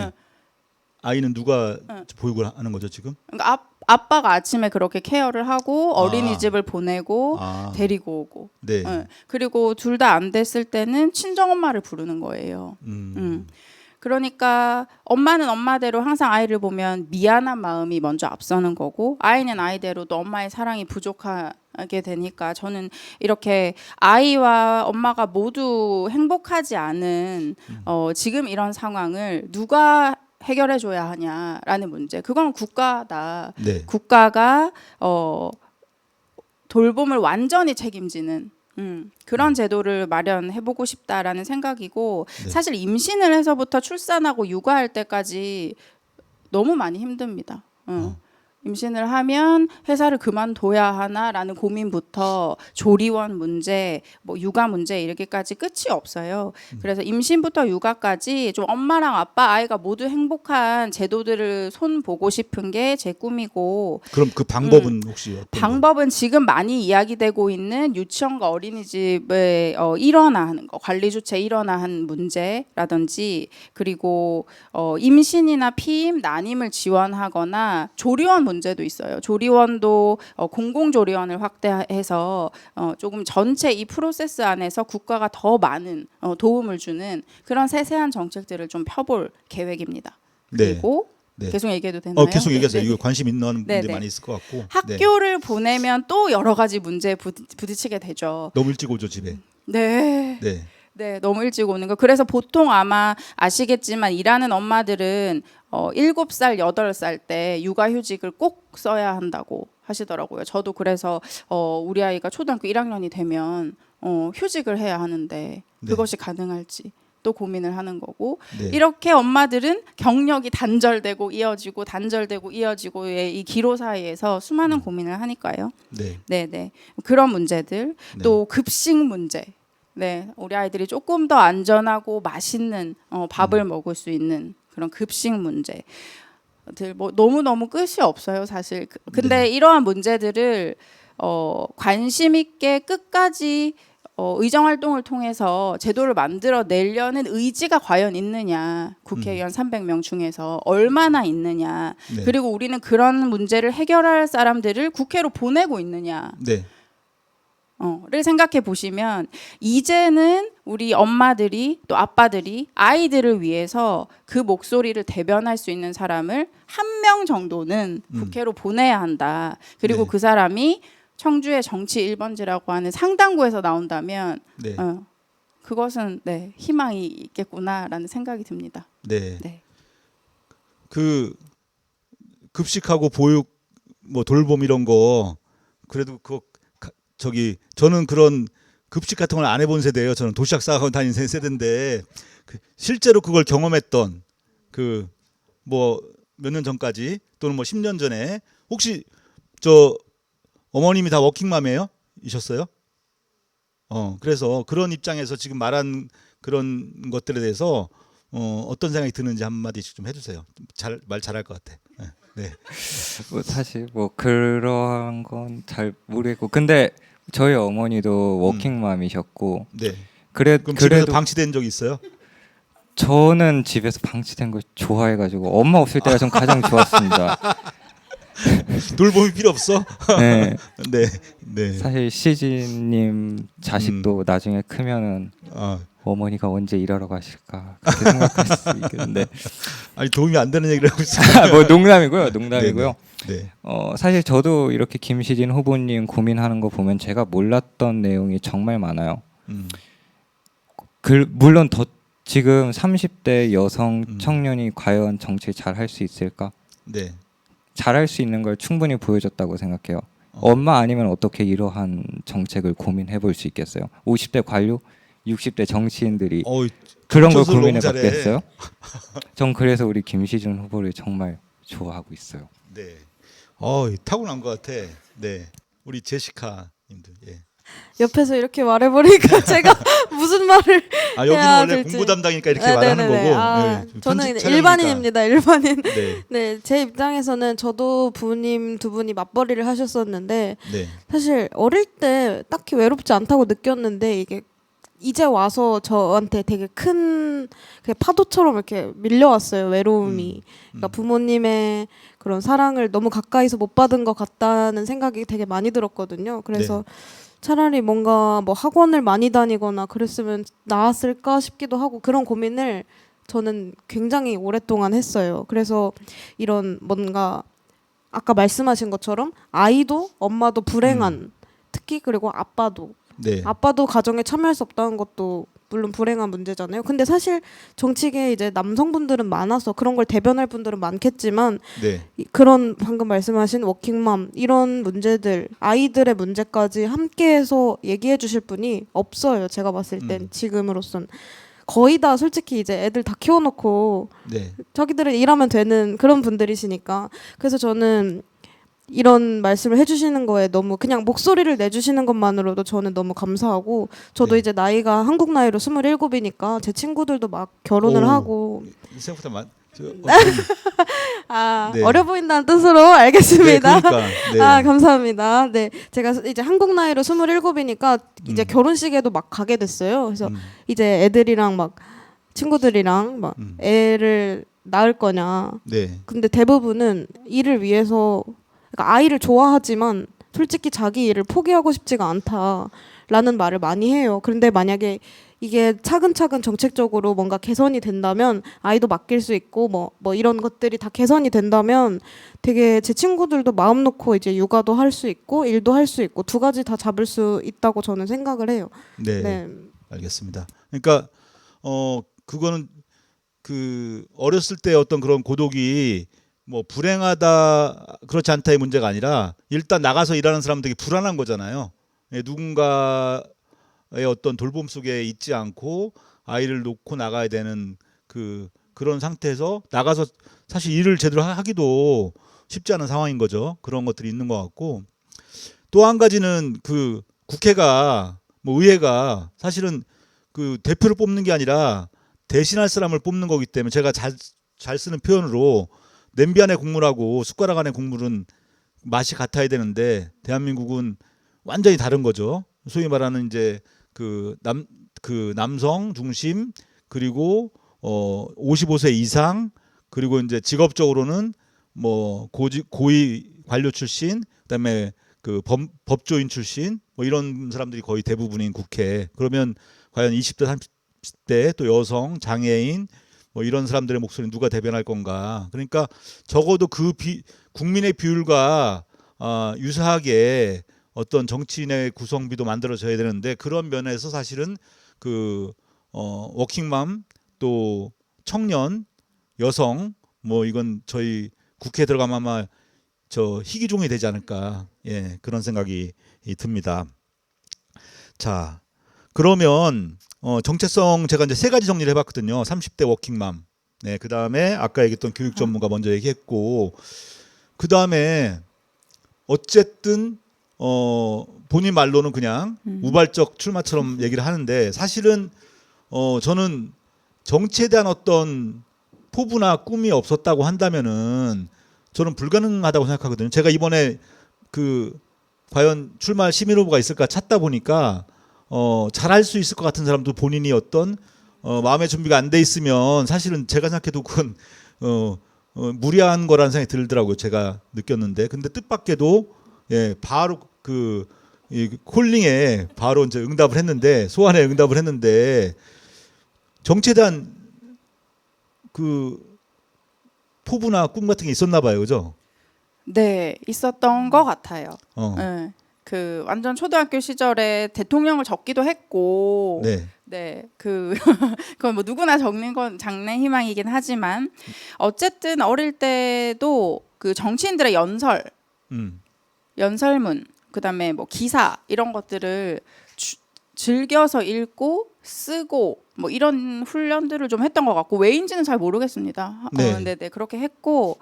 아이는 누가 보육을 하는 거죠 지금? 그러니까 아빠가 아침에 그렇게 케어를 하고 어린이집을 보내고 데리고 오고. 네. 그리고 둘 다 안 됐을 때는 친정 엄마를 부르는 거예요. 그러니까 엄마는 엄마대로 항상 아이를 보면 미안한 마음이 먼저 앞서는 거고 아이는 아이대로 또 엄마의 사랑이 부족하게 되니까 저는 이렇게 아이와 엄마가 모두 행복하지 않은 지금 이런 상황을 누가 해결해 줘야 하냐라는 문제. 그건 국가다. 네. 국가가 돌봄을 완전히 책임지는 그런 제도를 마련해보고 싶다라는 생각이고 네. 사실 임신을 해서부터 출산하고 육아할 때까지 너무 많이 힘듭니다. 임신을 하면 회사를 그만둬야 하나라는 고민부터 조리원 문제, 뭐 육아 문제 이렇게까지 끝이 없어요. 그래서 임신부터 육아까지 좀 엄마랑 아빠, 아이가 모두 행복한 제도들을 손보고 싶은 게 제 꿈이고. 그럼 그 방법은 혹시 어떤 방법은 지금 많이 이야기되고 있는 유치원과 어린이집의 일원화하는 거, 관리 주체 일원화한 문제라든지 그리고 임신이나 피임, 난임을 지원하거나 조리원 문제도 있어요. 조리원도 공공조리원을 확대해서 조금 전체 이 프로세스 안에서 국가가 더 많은 도움을 주는 그런 세세한 정책들을 좀 펴볼 계획입니다. 네. 그리고 네. 계속 얘기해도 되나요? 계속 얘기하세요. 네. 이거 관심 있는 분들 네, 네. 많이 있을 것 같고. 학교를 보내면 또 여러 가지 문제에 부딪히게 되죠. 너무 일찍 오죠 집에. 네. 네. 네, 너무 일찍 오는 거. 그래서 보통 아마 아시겠지만 일하는 엄마들은 7살, 8살 때 육아휴직을 꼭 써야 한다고 하시더라고요. 저도 그래서 우리 아이가 초등학교 1학년이 되면 휴직을 해야 하는데 그것이 가능할지 또 고민을 하는 거고 네. 이렇게 엄마들은 경력이 단절되고 이어지고 단절되고 이어지고의 이 기로 사이에서 수많은 고민을 하니까요. 네. 네, 네. 그런 문제들 또 급식 문제. 네, 우리 아이들이 조금 더 안전하고 맛있는 밥을 먹을 수 있는 그런 급식 문제들 뭐 너무 끝이 없어요, 사실. 근데 이러한 문제들을 관심 있게 끝까지 의정 활동을 통해서 제도를 만들어 내려는 의지가 과연 있느냐, 국회의원 300명 중에서 얼마나 있느냐, 네. 그리고 우리는 그런 문제를 해결할 사람들을 국회로 보내고 있느냐. 네. 를 생각해 보시면 이제는 우리 엄마들이 또 아빠들이 아이들을 위해서 그 목소리를 대변할 수 있는 사람을 한 명 정도는 국회로 보내야 한다. 그리고 네. 그 사람이 청주의 정치 1번지라고 하는 상당구에서 나온다면 네. 그것은 네, 희망이 있겠구나라는 생각이 듭니다. 네. 네. 그 급식하고 보육 뭐 돌봄 이런 거 그래도 그거 저는 그런 급식 같은 걸 안 해본 세대예요. 저는 도시락 싸고 다니는 세대인데 실제로 그걸 경험했던 그 뭐 몇 년 전까지 또는 뭐 10년 전에 혹시 어머님이 다 워킹맘이에요? 이셨어요? 그래서 그런 입장에서 지금 말한 그런 것들에 대해서 어떤 생각이 드는지 한마디씩 좀 해주세요. 말 잘할 것 같아. 네. 뭐 사실 뭐 그러한 건 잘 모르겠고 근데 저희 어머니도 워킹맘이셨고 네. 그럼 집에서 그래도 방치된 적 있어요? 저는 집에서 방치된 걸 좋아해가지고 엄마 없을 때가 전 가장 좋았습니다. 돌봄이 필요 없어? 네. 네. 네. 사실 시진님 자식도 나중에 크면은 아, 어머니가 언제 일하러 가실까 그렇게 생각할 수 있겠는데 아니 도움이 안 되는 얘기를 하고 있어요. 뭐 농담이고요. 농담이고요. 네. 사실 저도 이렇게 김시진 후보님 고민하는 거 보면 제가 몰랐던 내용이 정말 많아요. 물론 더 지금 30대 여성 청년이 과연 정치를 잘 할 수 있을까? 네. 잘할 수 있는 걸 충분히 보여줬다고 생각해요. 엄마 아니면 어떻게 이러한 정책을 고민해 볼 수 있겠어요? 50대 관료, 60대 정치인들이 그런 걸 청소를 고민해 너무 잘해. 봤겠어요? 전 그래서 우리 김시준 후보를 정말 좋아하고 있어요. 네. 타고난 것 같아. 네. 우리 제시카님도. 예. 옆에서 이렇게 말해버리니까 제가 무슨 말을 여기는 해야 원래 될지. 공부 담당이니까 이렇게 네, 말하는 네네네. 거고. 저는 편집 촬영이니까. 일반인입니다. 일반인. 네. 네, 제 입장에서는 저도 부모님 두 분이 맞벌이를 하셨었는데 네. 사실 어릴 때 딱히 외롭지 않다고 느꼈는데 이게 이제 와서 저한테 되게 큰 그냥 파도처럼 이렇게 밀려왔어요. 외로움이. 그러니까 부모님의 그런 사랑을 너무 가까이서 못 받은 것 같다는 생각이 되게 많이 들었거든요. 그래서 차라리 뭔가 뭐 학원을 많이 다니거나 그랬으면 나았을까 싶기도 하고 그런 고민을 저는 굉장히 오랫동안 했어요. 그래서 이런 뭔가 아까 말씀하신 것처럼 아이도 엄마도 불행한 특히 그리고 아빠도 네. 아빠도 가정에 참여할 수 없다는 것도 물론 불행한 문제잖아요. 근데 사실 정치계에 이제 남성분들은 많아서 그런 걸 대변할 분들은 많겠지만 네. 그런 방금 말씀하신 워킹맘 이런 문제들 아이들의 문제까지 함께해서 얘기해 주실 분이 없어요. 제가 봤을 땐 지금으로선 거의 다 솔직히 이제 애들 다 키워놓고 네. 자기들은 일하면 되는 그런 분들이시니까 그래서 저는 이런 말씀을 해주시는 거에 너무 그냥 목소리를 내주시는 것만으로도 저는 너무 감사하고 저도 네. 이제 나이가 한국 나이로 27이니까 제 친구들도 막 결혼을 오. 하고 생각보다 네. 어려 보인다는 뜻으로 알겠습니다. 네, 그러니까. 네. 감사합니다. 네, 제가 이제 한국 나이로 27이니까 이제 결혼식에도 막 가게 됐어요. 그래서 이제 애들이랑 막 친구들이랑 막 애를 낳을 거냐. 네. 근데 대부분은 일을 위해서 그러니까 아이를 좋아하지만 솔직히 자기 일을 포기하고 싶지가 않다라는 말을 많이 해요. 그런데 만약에 이게 차근차근 정책적으로 뭔가 개선이 된다면 아이도 맡길 수 있고 뭐 이런 것들이 다 개선이 된다면 되게 제 친구들도 마음 놓고 이제 육아도 할 수 있고 일도 할 수 있고 두 가지 다 잡을 수 있다고 저는 생각을 해요. 네. 알겠습니다. 그러니까 그거는 그 어렸을 때 어떤 그런 고독이 뭐 불행하다 그렇지 않다의 문제가 아니라 일단 나가서 일하는 사람 되게 불안한 거잖아요. 누군가의 어떤 돌봄 속에 있지 않고 아이를 놓고 나가야 되는 그런 상태에서 나가서 사실 일을 제대로 하기도 쉽지 않은 상황인 거죠. 그런 것들이 있는 것 같고 또 한 가지는 그 국회가 뭐 의회가 사실은 그 대표를 뽑는 게 아니라 대신할 사람을 뽑는 거기 때문에 제가 잘 쓰는 표현으로 냄비 안의 국물하고 숟가락 안의 국물은 맛이 같아야 되는데 대한민국은 완전히 다른 거죠. 소위 말하는 이제 그 남성 중심 그리고 55세 이상 그리고 이제 직업적으로는 뭐 고위 관료 출신 그다음에 그 법조인 출신 뭐 이런 사람들이 거의 대부분인 국회. 그러면 과연 20대 30대 또 여성 장애인 뭐 이런 사람들의 목소리는 누가 대변할 건가? 그러니까 적어도 국민의 비율과 유사하게 어떤 정치인의 구성비도 만들어져야 되는데 그런 면에서 사실은 워킹맘 또 청년 여성 뭐 이건 저희 국회에 들어가면 아마 희귀종이 되지 않을까 그런 생각이 듭니다. 자 그러면 정체성 제가 이제 세 가지 정리를 해봤거든요. 30대 워킹맘. 네, 그 다음에 아까 얘기했던 교육 전문가 먼저 얘기했고, 그 다음에 어쨌든 본인 말로는 그냥 우발적 출마처럼 얘기를 하는데 사실은 저는 정치에 대한 어떤 포부나 꿈이 없었다고 한다면은 저는 불가능하다고 생각하거든요. 제가 이번에 그 과연 출마할 시민 후보가 있을까 찾다 보니까 잘할 수 있을 것 같은 사람도 본인이 어떤 마음의 준비가 안 돼 있으면 사실은 제가 생각해도 그건 무리한 거라는 생각이 들더라고요. 제가 느꼈는데 근데 뜻밖에도 예 바로 이 콜링에 바로 이제 응답을 했는데 소환에 응답을 했는데 정치에 대한 그 포부나 꿈 같은 게 있었나 봐요, 그죠? 네, 있었던 것 같아요. 어. 네, 그 완전 초등학교 시절에 대통령을 적기도 했고, 네. 네, 그건 뭐 누구나 적는 건 장래 희망이긴 하지만 어쨌든 어릴 때도 그 정치인들의 연설문, 그다음에 뭐 기사 이런 것들을 즐겨서 읽고 쓰고 뭐 이런 훈련들을 좀 했던 것 같고 왜인지는 잘 모르겠습니다. 네. 네, 그렇게 했고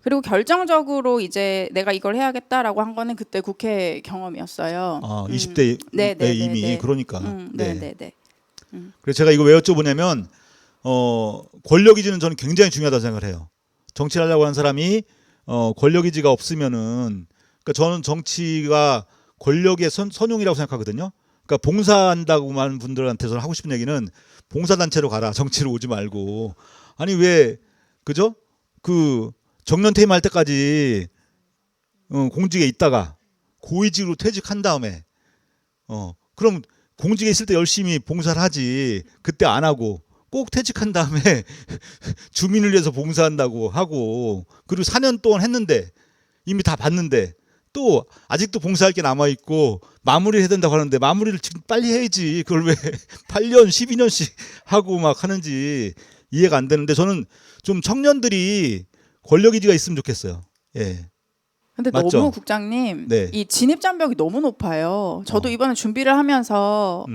그리고 결정적으로 이제 내가 이걸 해야겠다라고 한 거는 그때 국회 경험이었어요. 20대에 네, 네, 이미 네, 네. 그러니까. 네, 네, 네. 그래서 제가 이거 왜 여쭤보냐면 권력 의지는 저는 굉장히 중요하다고 생각을 해요. 정치를 하려고 하는 사람이 권력 의지가 없으면은 그러니까 저는 정치가 권력의 선용이라고 생각하거든요. 그러니까 봉사한다고 하는 분들한테서 하고 싶은 얘기는 봉사단체로 가라. 정치로 오지 말고. 아니 왜 그죠? 그 정년 퇴임할 때까지 공직에 있다가 고위직으로 퇴직한 다음에 그럼 공직에 있을 때 열심히 봉사를 하지 그때 안 하고 꼭 퇴직한 다음에 주민을 위해서 봉사한다고 하고 그리고 4년 동안 했는데 이미 다 봤는데 또 아직도 봉사할 게 남아 있고 마무리를 해야 된다고 하는데 마무리를 지금 빨리 해야지 그걸 왜 8년 12년씩 하고 막 하는지 이해가 안 되는데 저는 좀 청년들이 권력 의지가 있으면 좋겠어요. 예. 근데 맞죠? 너무 국장님 네. 이 진입 장벽이 너무 높아요. 저도 이번에 준비를 하면서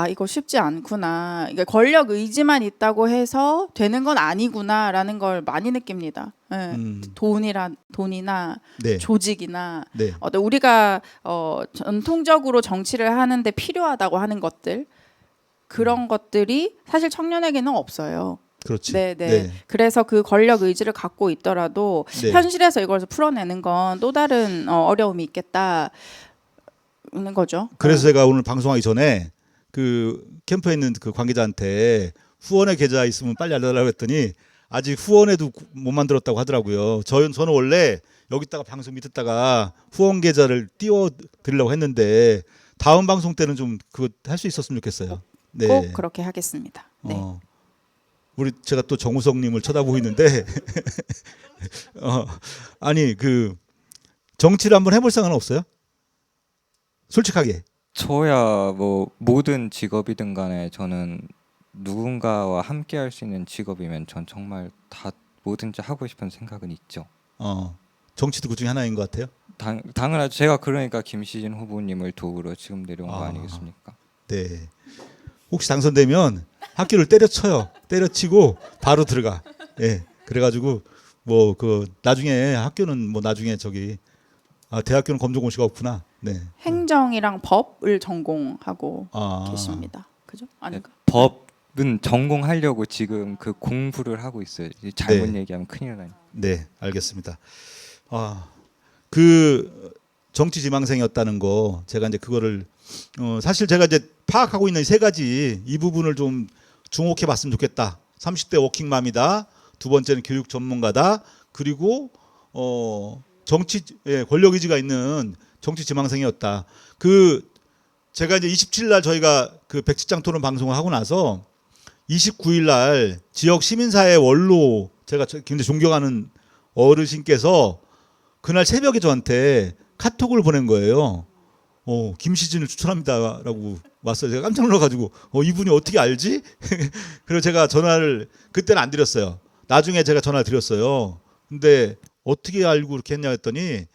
이거 쉽지 않구나. 그러니까 권력 의지만 있다고 해서 되는 건 아니구나라는 걸 많이 느낍니다. 네. 돈이나 네. 조직이나 네. 우리가 전통적으로 정치를 하는데 필요하다고 하는 것들 그런 것들이 사실 청년에게는 없어요. 그렇지. 네. 그래서 그 권력 의지를 갖고 있더라도 네. 현실에서 이걸 풀어내는 건 또 다른 어려움이 있겠다는 거죠. 그래서 제가 오늘 방송하기 전에 그 캠프에 있는 그 관계자한테 후원의 계좌 있으면 빨리 알려달라고 했더니 아직 후원에도 못 만들었다고 하더라고요. 저는 원래 여기다가 방송 밑에다가 후원 계좌를 띄워 드리려고 했는데 다음 방송 때는 좀 그거 할 수 있었으면 좋겠어요. 네. 꼭 그렇게 하겠습니다. 네. 우리 제가 또 정우성님을 쳐다보고 있는데 아니 그 정치를 한번 해볼 생각은 없어요? 솔직하게. 저야 뭐 모든 직업이든 간에 저는 누군가와 함께 할 수 있는 직업이면 전 정말 다 뭐든지 하고 싶은 생각은 있죠. 정치도 그 중에 하나인 것 같아요. 당연하죠. 제가 그러니까 김시진 후보님을 도우러 지금 내려온 거 아니겠습니까? 네. 혹시 당선되면 학교를 때려쳐요. 때려치고 바로 들어가. 예. 그래가지고 뭐 그 나중에 학교는 뭐 나중에 저기 대학교는 검정고시가 없구나. 네. 행정이랑 법을 전공하고 아. 계십니다. 그죠? 아닌가? 법은 전공하려고 지금 그 공부를 하고 있어요. 잘못 네. 얘기하면 큰일 나요. 네, 알겠습니다. 그 정치 지망생이었다는 거 제가 이제 그거를 사실 제가 이제 파악하고 있는 세 가지 이 부분을 좀 주목해 봤으면 좋겠다. 30대 워킹맘이다. 두 번째는 교육 전문가다. 그리고 정치 권력 의지가 있는 정치 지망생이었다. 제가 이제 27일 날 저희가 그 백지장 토론 방송을 하고 나서 29일 날 지역 시민사회 원로 제가 굉장히 존경하는 어르신께서 그날 새벽에 저한테 카톡을 보낸 거예요. 김시진을 추천합니다라고 왔어요. 제가 깜짝 놀라가지고 이분이 어떻게 알지? 그래서 제가 전화를 그때는 안 드렸어요. 나중에 제가 전화를 드렸어요. 근데 어떻게 알고 그렇게 했냐 했더니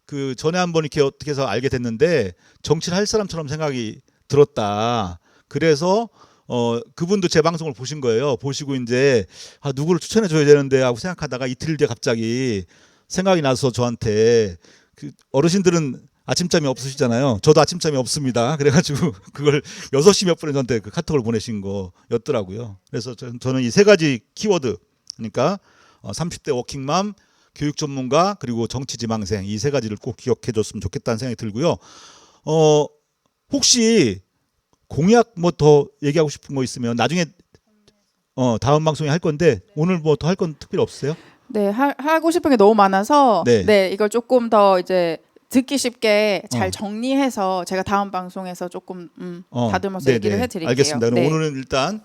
그 전에 한번 이렇게 어떻게 해서 알게 됐는데 정치를 할 사람처럼 생각이 들었다. 그래서 그분도 제 방송을 보신 거예요. 보시고 이제 누구를 추천해 줘야 되는데 하고 생각하다가 이틀 뒤에 갑자기 생각이 나서 저한테 그 어르신들은 아침잠이 없으시잖아요. 저도 아침잠이 없습니다. 그래가지고 그걸 6시 몇 분에 저한테 그 카톡을 보내신 거였더라고요. 그래서 저는 이 세 가지 키워드, 그러니까 30대 워킹맘, 교육 전문가, 그리고 정치 지망생, 이 세 가지를 꼭 기억해 줬으면 좋겠다는 생각이 들고요. 혹시 공약 뭐 더 얘기하고 싶은 거 있으면 나중에 다음 방송에 할 건데 오늘 뭐 더 할 건 특별히 없으세요? 네, 하고 싶은 게 너무 많아서 네. 네, 이걸 조금 더 이제 듣기 쉽게 잘 어. 정리해서 제가 다음 방송에서 조금 다듬어서 네네. 얘기를 해드릴게요. 알겠습니다. 그럼 네. 오늘은 일단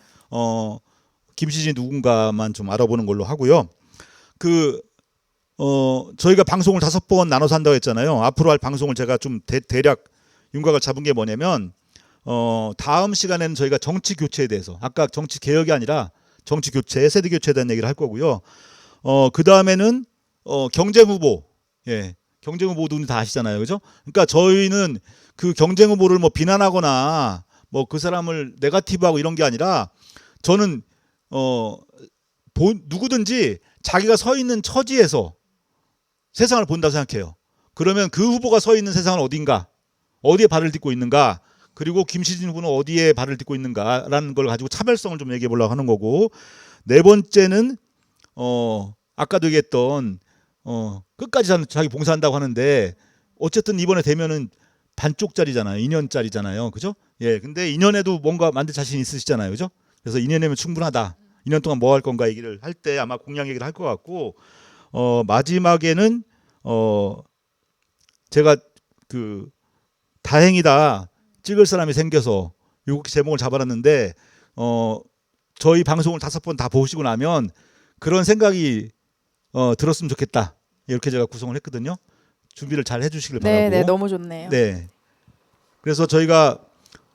김시진 누군가만 좀 알아보는 걸로 하고요. 저희가 방송을 5번 나눠서 한다고 했잖아요. 앞으로 할 방송을 제가 좀 대략 윤곽을 잡은 게 뭐냐면 다음 시간에는 저희가 정치 교체에 대해서, 아까 정치 개혁이 아니라 정치 교체, 세대 교체에 대한 얘기를 할 거고요. 그 다음에는 경쟁 후보, 예, 경쟁 후보 누군지 다 아시잖아요, 그죠? 그러니까 저희는 그 경쟁 후보를 뭐 비난하거나 뭐 그 사람을 네거티브하고 이런 게 아니라 저는 누구든지 자기가 서 있는 처지에서 세상을 본다고 생각해요. 그러면 그 후보가 서 있는 세상은 어딘가, 어디에 발을 딛고 있는가, 그리고 김시진 후보는 어디에 발을 딛고 있는가라는 걸 가지고 차별성을 좀 얘기해 보려고 하는 거고, 네 번째는 아까도 얘기했던 끝까지 자기 봉사한다고 하는데 어쨌든 이번에 되면은 반쪽짜리잖아요. 2년짜리잖아요. 그죠? 예. 근데 2년에도 뭔가 만들 자신 있으시잖아요. 그죠? 그래서 2년이면 충분하다. 2년 동안 뭐 할 건가 얘기를 할 때 아마 공약 얘기를 할 것 같고, 마지막에는 제가 다행이다. 찍을 사람이 생겨서 요렇게 제목을 잡아놨는데 저희 방송을 5번 다 보시고 나면 그런 생각이 들었으면 좋겠다. 이렇게 제가 구성을 했거든요. 준비를 잘 해주시길 바라고. 네, 네, 너무 좋네요. 네. 그래서 저희가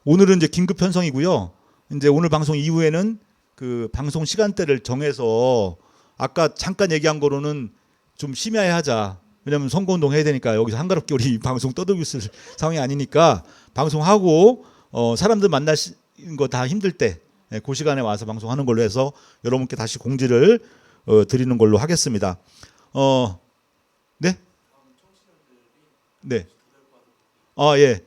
오늘은 이제 긴급 편성이고요. 이제 오늘 방송 이후에는 그 방송 시간대를 정해서 아까 잠깐 얘기한 거로는 좀 심야에 하자. 왜냐하면 선거운동 해야 되니까 여기서 한가롭게 우리 방송 떠들고 있을 상황이 아니니까 방송하고 사람들 만나는 거 다 힘들 때 그 시간에 와서 방송하는 걸로 해서 여러분께 다시 공지를 드리는 걸로 하겠습니다. 네? 네. 예.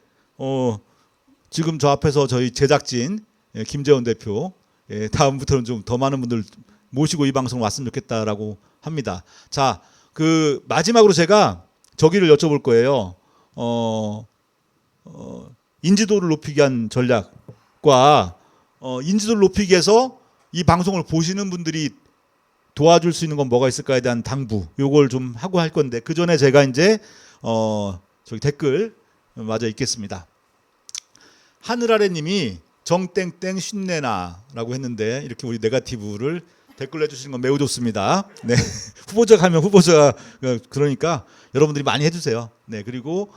지금 저 앞에서 저희 제작진 김재원 대표, 다음부터는 좀 더 많은 분들 모시고 이 방송 왔으면 좋겠다라고 합니다. 자, 마지막으로 제가 저기를 여쭤볼 거예요. 인지도를 높이기 위한 전략과 인지도를 높이기 위해서 이 방송을 보시는 분들이 도와줄 수 있는 건 뭐가 있을까에 대한 당부, 요걸 좀 하고 할 건데 그 전에 제가 이제 저기 댓글 마저 읽겠습니다. 하늘 아래님이 정땡땡 쉰내나라고 했는데 이렇게 우리 네거티브를 댓글 해주시는 건 매우 좋습니다. 네. 후보자 가면 후보자, 그러니까 여러분들이 많이 해주세요. 네. 그리고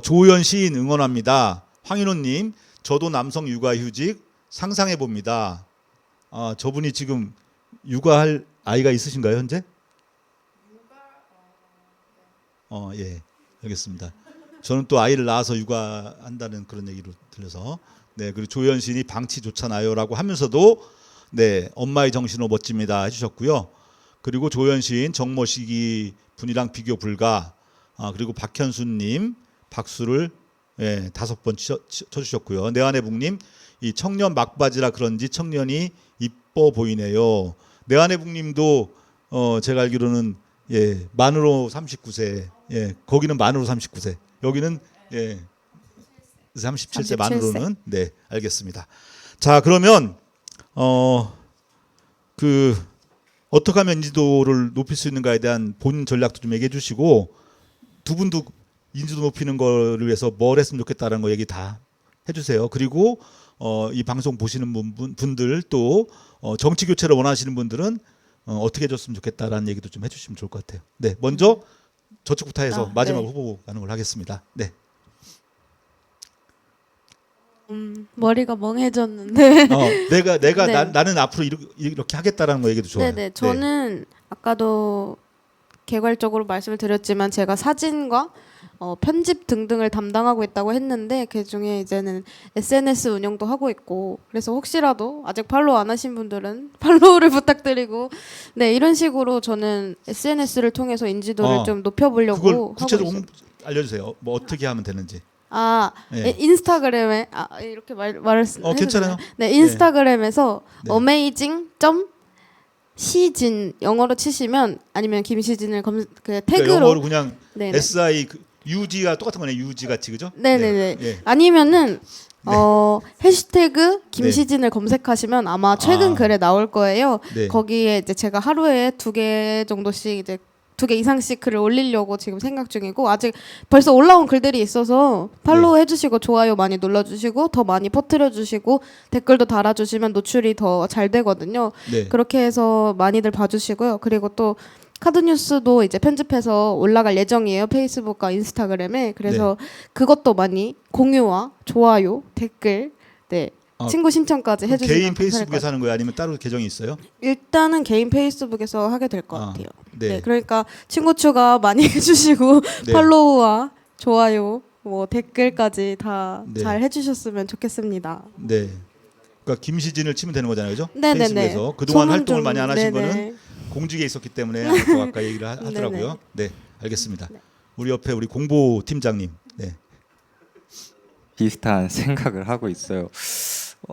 조현 시인 응원합니다. 황인호님, 저도 남성 육아휴직 상상해 봅니다. 저분이 지금 육아할 아이가 있으신가요 현재? 예, 알겠습니다. 저는 또 아이를 낳아서 육아한다는 그런 얘기로 들려서, 네. 그리고 조현 시인이 방치 좋잖아요라고 하면서도 네, 엄마의 정신으로 멋집니다 해주셨고요. 그리고 조현 시인 정모시기 분이랑 비교 불가. 그리고 박현수님 박수를 5번 쳐주셨고요. 내안해북님, 이 청년 막바지라 그런지 청년이 이뻐 보이네요. 내안해북님도 제가 알기로는 만으로 39세, 거기는 만으로 39세, 여기는 37세 만으로는, 네, 알겠습니다. 자, 그러면 어떻게 하면 인지도를 높일 수 있는가에 대한 본인 전략도 좀 얘기해 주시고, 두 분도 인지도 높이는 거를 위해서 뭘 했으면 좋겠다라는 거 얘기 다 해주세요. 그리고 이 방송 보시는 분들 또 정치 교체를 원하시는 분들은 어떻게 해줬으면 좋겠다라는 얘기도 좀 해주시면 좋을 것 같아요. 네, 먼저 저쪽부터 해서 마지막 네. 후보 가는 걸 하겠습니다. 네. 머리가 멍해졌는데. 내가 네. 나는 앞으로 이렇게 하겠다라는 거 얘기도 좋아요. 네네. 저는 아까도 개괄적으로 말씀을 드렸지만 제가 사진과 편집 등등을 담당하고 있다고 했는데 그중에 이제는 SNS 운영도 하고 있고, 그래서 혹시라도 아직 팔로우 안 하신 분들은 팔로우를 부탁드리고, 네, 이런 식으로 저는 SNS를 통해서 인지도를 좀 높여보려고 그걸 하고 구체적으로 있어요. 알려주세요. 뭐 어떻게 하면 되는지. 네, 인스타그램에 이렇게 말을 괜찮아요. 네, 인스타그램에서 네. amazing.시진 영어로 치시면 아니면 김시진을 그 태그로 그러니까 영어로 그냥 네네. SI UG가 똑같은 거네. UG 같이 그죠? 네네네. 예. 아니면은 해시태그 김시진을 검색하시면 아마 최근 글에 나올 거예요. 네. 거기에 이제 제가 하루에 2개 정도씩 이제 2개 이상씩 글을 올리려고 지금 생각 중이고 아직 벌써 올라온 글들이 있어서 팔로우 해주시고 좋아요 많이 눌러주시고 더 많이 퍼뜨려주시고 댓글도 달아주시면 노출이 더 잘 되거든요. 네. 그렇게 해서 많이들 봐주시고요. 그리고 또 카드뉴스도 이제 편집해서 올라갈 예정이에요. 페이스북과 인스타그램에. 그래서 그것도 많이 공유와 좋아요, 댓글, 네. 친구 신청까지 해주시면 개인 감사할 것 페이스북에서 하는 거예요? 아니면 따로 계정이 있어요? 일단은 개인 페이스북에서 하게 될 것 같아요. 네. 네, 그러니까 친구 추가 많이 해주시고 네. 팔로우와 좋아요, 뭐 댓글까지 다 네. 잘 해주셨으면 좋겠습니다. 네. 그러니까 김시진을 치면 되는 거잖아요, 그죠? 네네네. 페이스북에서 그동안 소문 활동을 좀, 많이 안 하신 네네. 거는 공직에 있었기 때문에 아까 얘기를 하더라고요. 네, 알겠습니다. 우리 옆에 우리 공보 팀장님. 네. 비슷한 생각을 하고 있어요.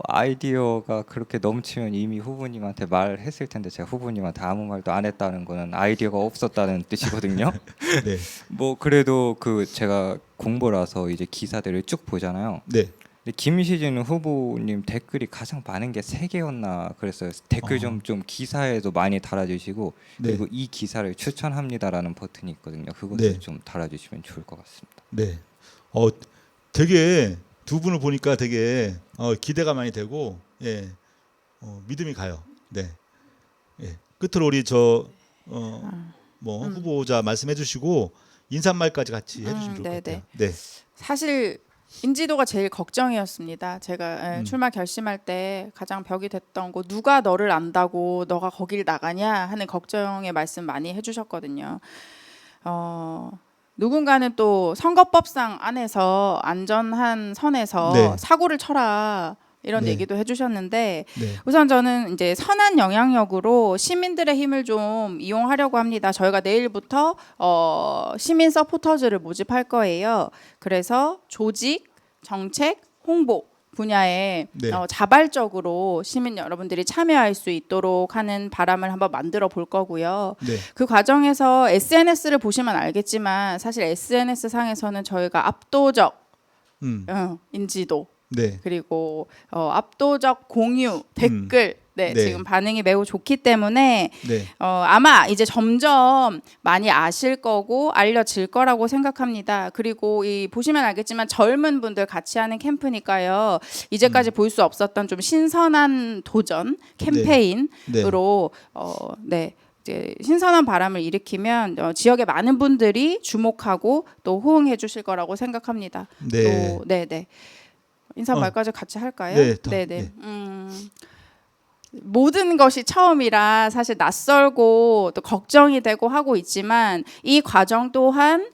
아이디어가 그렇게 넘치면 이미 후보님한테 말했을 텐데 제가 후보님한테 아무 말도 안 했다는 거는 아이디어가 없었다는 뜻이거든요. 네. 뭐 그래도 그 제가 공보라서 이제 기사들을 쭉 보잖아요. 네. 근데 김시진 후보님 댓글이 가장 많은 게 3개였나 그랬어요. 댓글 좀 기사에도 많이 달아주시고 네. 그리고 이 기사를 추천합니다라는 버튼이 있거든요. 그것도 네. 좀 달아주시면 좋을 것 같습니다. 네. 되게 두 분을 보니까 되게 기대가 많이 되고 예. 믿음이 가요. 네. 예. 끝으로 우리 후보자 말씀해 주시고 인사말까지 같이 해 주시면 좋을 것 같아요. 네. 사실 인지도가 제일 걱정이었습니다. 제가 출마 결심할 때 가장 벽이 됐던 거 누가 너를 안다고 너가 거길 나가냐 하는 걱정의 말씀 많이 해주셨거든요. 누군가는 또 선거법상 안에서 안전한 선에서 네. 사고를 쳐라 이런 네. 얘기도 해주셨는데 네. 우선 저는 이제 선한 영향력으로 시민들의 힘을 좀 이용하려고 합니다. 저희가 내일부터 시민 서포터즈를 모집할 거예요. 그래서 조직, 정책, 홍보 분야에 네. 자발적으로 시민 여러분들이 참여할 수 있도록 하는 바람을 한번 만들어 볼 거고요. 네. 그 과정에서 SNS를 보시면 알겠지만 사실 SNS 상에서는 저희가 압도적 인지도 네. 그리고 압도적 공유, 댓글 네, 네. 지금 반응이 매우 좋기 때문에 네. 아마 이제 점점 많이 아실 거고 알려질 거라고 생각합니다. 그리고 이 보시면 알겠지만 젊은 분들 같이 하는 캠프니까요. 이제까지 볼 수 없었던 좀 신선한 도전 캠페인으로 네. 이제 신선한 바람을 일으키면 지역의 많은 분들이 주목하고 또 호응해 주실 거라고 생각합니다. 네. 또 네. 인사말까지 같이 할까요? 네. 네. 모든 것이 처음이라 사실 낯설고 또 걱정이 되고 하고 있지만 이 과정 또한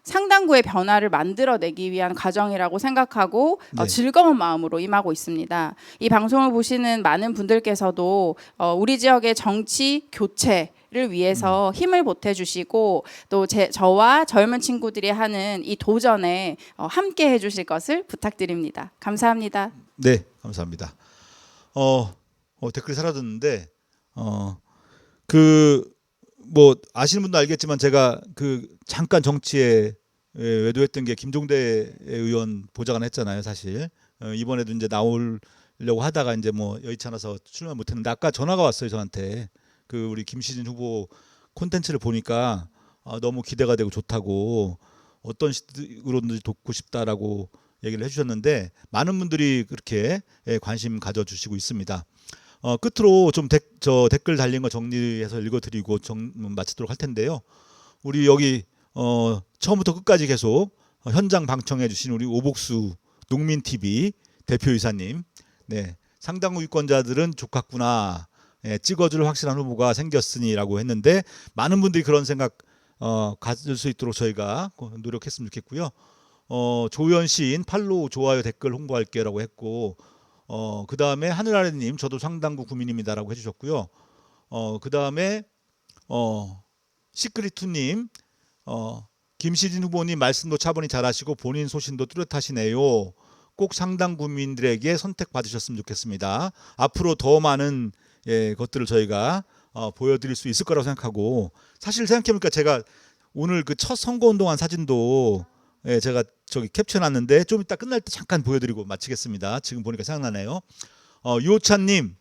상당부의 변화를 만들어내기 위한 과정이라고 생각하고 네. 즐거운 마음으로 임하고 있습니다. 이 방송을 보시는 많은 분들께서도 우리 지역의 정치 교체를 위해서 힘을 보태주시고 또 저와 젊은 친구들이 하는 이 도전에 함께 해주실 것을 부탁드립니다. 감사합니다. 네, 감사합니다. 댓글이 사라졌는데 뭐 아시는 분도 알겠지만 제가 잠깐 정치에 외도했던 게 김종대 의원 보좌관 했잖아요, 사실. 이번에도 이제 나오려고 하다가 이제 뭐 여의치 않아서 출마 못했는데 아까 전화가 왔어요, 저한테. 우리 김시진 후보 콘텐츠를 보니까 너무 기대가 되고 좋다고 어떤 식으로든지 돕고 싶다라고 얘기를 해주셨는데 많은 분들이 그렇게 관심 가져주시고 있습니다. 끝으로 좀 댓글 달린 거 정리해서 읽어드리고 마치도록 할 텐데요. 우리 여기 처음부터 끝까지 계속 현장 방청해주신 우리 오복수 농민TV 대표이사님, 네, 상당부 유권자들은 족같구나, 찍어줄 확실한 후보가 생겼으니라고 했는데 많은 분들이 그런 생각 가질 수 있도록 저희가 노력했으면 좋겠고요. 조현 시인 팔로우, 좋아요, 댓글 홍보할게라고 했고, 그 다음에 하늘아래님 저도 상당구 구민입니다라고 해주셨고요. 그 다음에 시크릿투님 김시진 후보님 말씀도 차분히 잘하시고 본인 소신도 뚜렷하시네요. 꼭 상당 국민들에게 선택받으셨으면 좋겠습니다. 앞으로 더 많은 것들을 저희가 보여드릴 수 있을 거라고 생각하고, 사실 생각해보니까 제가 오늘 그 첫 선거운동한 사진도 제가 저기 캡처해놨는데 좀 이따 끝날 때 잠깐 보여드리고 마치겠습니다. 지금 보니까 생각나네요. 유호찬님,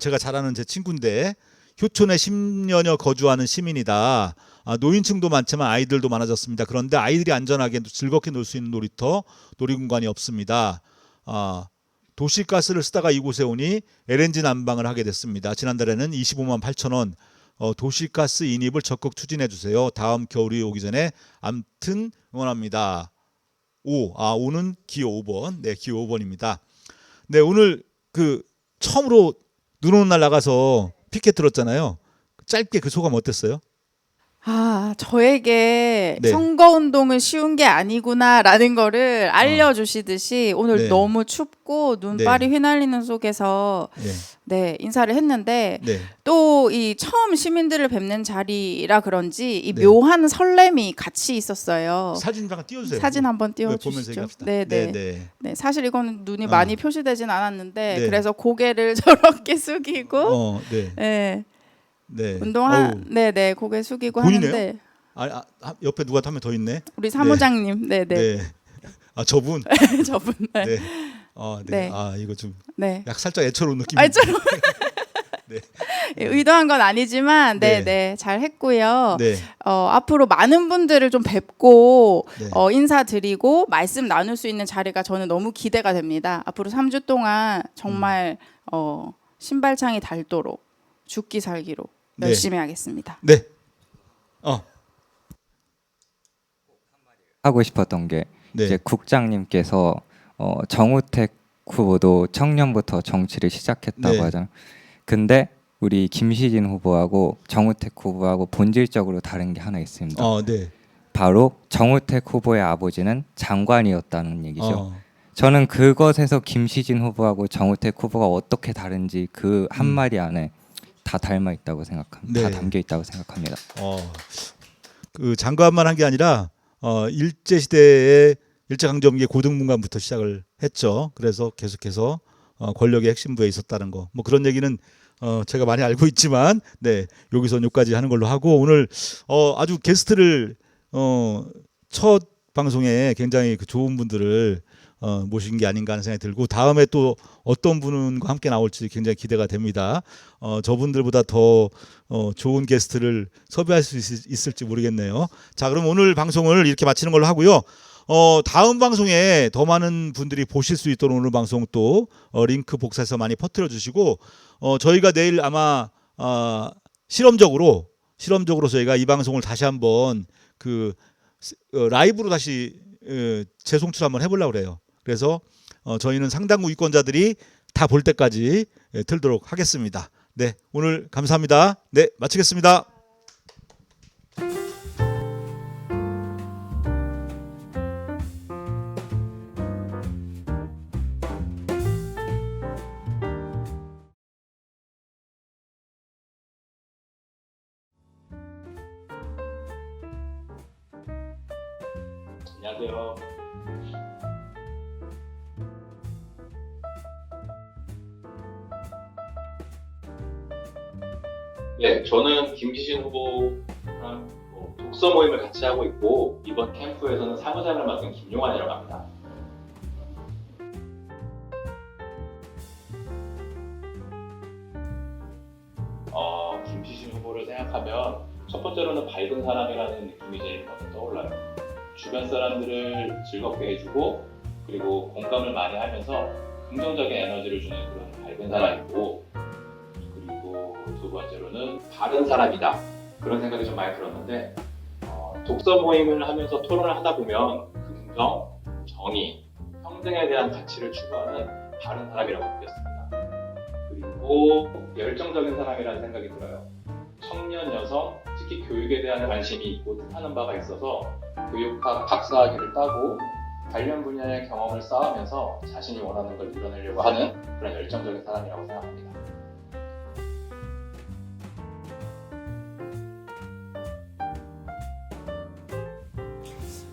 제가 잘 아는 제 친구인데 효촌에 10년여 거주하는 시민이다. 노인층도 많지만 아이들도 많아졌습니다. 그런데 아이들이 안전하게 즐겁게 놀 수 있는 놀이터, 놀이공간이 없습니다. 도시가스를 쓰다가 이곳에 오니 LNG 난방을 하게 됐습니다. 지난달에는 25만 8천 원 도시가스 인입을 적극 추진해 주세요. 다음 겨울이 오기 전에 암튼 응원합니다. 5는 기호 5번. 네, 기호 5번입니다. 네, 오늘 그 처음으로 눈 오는 날 나가서 피켓 들었잖아요. 짧게 그 소감 어땠어요? 저에게 네. 선거운동은 쉬운 게 아니구나라는 거를 알려주시듯이 오늘 네. 너무 춥고 눈발이 네. 휘날리는 속에서 네. 네, 인사를 했는데 네. 또 이 처음 시민들을 뵙는 자리라 그런지 이 네. 묘한 설렘이 같이 있었어요. 사진 잠깐 띄워주세요. 사진 한번 보면서 띄워주시죠. 얘기합시다. 네, 네. 네. 네, 사실 이거는 눈이 많이 표시되진 않았는데 네. 그래서 고개를 저렇게 숙이고 네. 네, 네. 네네 고개 숙이고 보이네요? 하는데 옆에 누가 한 명 더 있네. 우리 사무장님, 네네 네. 저분. 저분, 네. 네. 네. 네. 이거 좀 네. 약 살짝 애처로운 느낌이. 알죠? 네. 의도한 건 아니지만, 네. 네, 잘 했고요. 네. 앞으로 많은 분들을 좀 뵙고 네. 인사드리고 말씀 나눌 수 있는 자리가 저는 너무 기대가 됩니다. 앞으로 3주 동안 정말 신발창이 닳도록 죽기 살기로 네. 열심히 하겠습니다. 네. 하고 싶었던 게 네. 이제 국장님께서 정우택 후보도 청년부터 정치를 시작했다고 네. 하잖아요. 근데 우리 김시진 후보하고 정우택 후보하고 본질적으로 다른 게 하나 있습니다. 네. 바로 정우택 후보의 아버지는 장관이었다는 얘기죠. 어. 저는 그것에서 김시진 후보하고 정우택 후보가 어떻게 다른지 그 한마디 안에 다 닮아 있다고 생각합니다. 네. 다 담겨 있다고 생각합니다. 그 장관만 한 게 아니라 일제 시대에 일제강점기 고등문관부터 시작을 했죠. 그래서 계속해서 권력의 핵심부에 있었다는 거. 뭐 그런 얘기는 제가 많이 알고 있지만, 네, 여기서 여기까지 하는 걸로 하고, 오늘 아주 게스트를 첫 방송에 굉장히 그 좋은 분들을 모신 게 아닌가 하는 생각이 들고, 다음에 또 어떤 분과 함께 나올지 굉장히 기대가 됩니다. 저분들보다 더 좋은 게스트를 섭외할 수 있을지 모르겠네요. 자, 그럼 오늘 방송을 이렇게 마치는 걸로 하고요. 다음 방송에 더 많은 분들이 보실 수 있도록 오늘 방송 또 링크 복사해서 많이 퍼뜨려 주시고, 저희가 내일 아마 실험적으로 저희가 이 방송을 다시 한번 그 라이브로 다시 재송출 한번 해보려고 그래요. 그래서 저희는 상당부 유권자들이 다 볼 때까지 틀도록 하겠습니다. 네, 오늘 감사합니다. 네, 마치겠습니다. 안녕하세요. 네, 저는 김시진 후보랑 독서 모임을 같이 하고 있고 이번 캠프에서는 사무장을 맡은 김용환이라고 합니다. 김시진 후보를 생각하면 첫 번째로는 밝은 사람이라는 느낌이 제일 먼저 떠올라요. 주변 사람들을 즐겁게 해주고 그리고 공감을 많이 하면서 긍정적인 에너지를 주는 그런 밝은 사람이고, 그리고 두 번째로는 바른 사람이다 그런 생각이 좀 많이 들었는데, 독서 모임을 하면서 토론을 하다 보면 긍정, 정의, 평등에 대한 가치를 추구하는 바른 사람이라고 느꼈습니다. 그리고 열정적인 사람이라는 생각이 들어요. 청년 여성, 특히 교육에 대한 관심이 있고 뜻하는 바가 있어서 교육학 박사학위를 따고 관련 분야의 경험을 쌓으면서 자신이 원하는 걸 이뤄내려고 하는 그런 열정적인 사람이라고 생각합니다.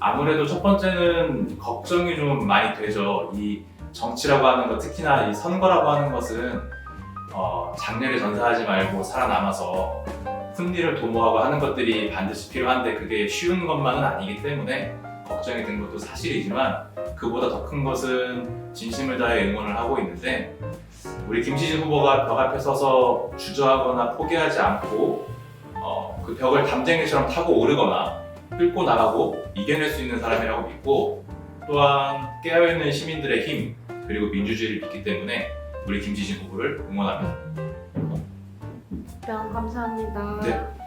아무래도 첫 번째는 걱정이 좀 많이 되죠. 이 정치라고 하는 것, 특히나 이 선거라고 하는 것은 장래를 전사하지 말고 살아남아서 승리를 도모하고 하는 것들이 반드시 필요한데 그게 쉬운 것만은 아니기 때문에 걱정이 든 것도 사실이지만 그보다 더 큰 것은 진심을 다해 응원을 하고 있는데 우리 김시진 후보가 벽 앞에 서서 주저하거나 포기하지 않고 그 벽을 담쟁이처럼 타고 오르거나 뚫고 나가고 이겨낼 수 있는 사람이라고 믿고 또한 깨어있는 시민들의 힘 그리고 민주주의를 믿기 때문에 우리 김시진 후보를 응원합니다. 감사합니다. 네.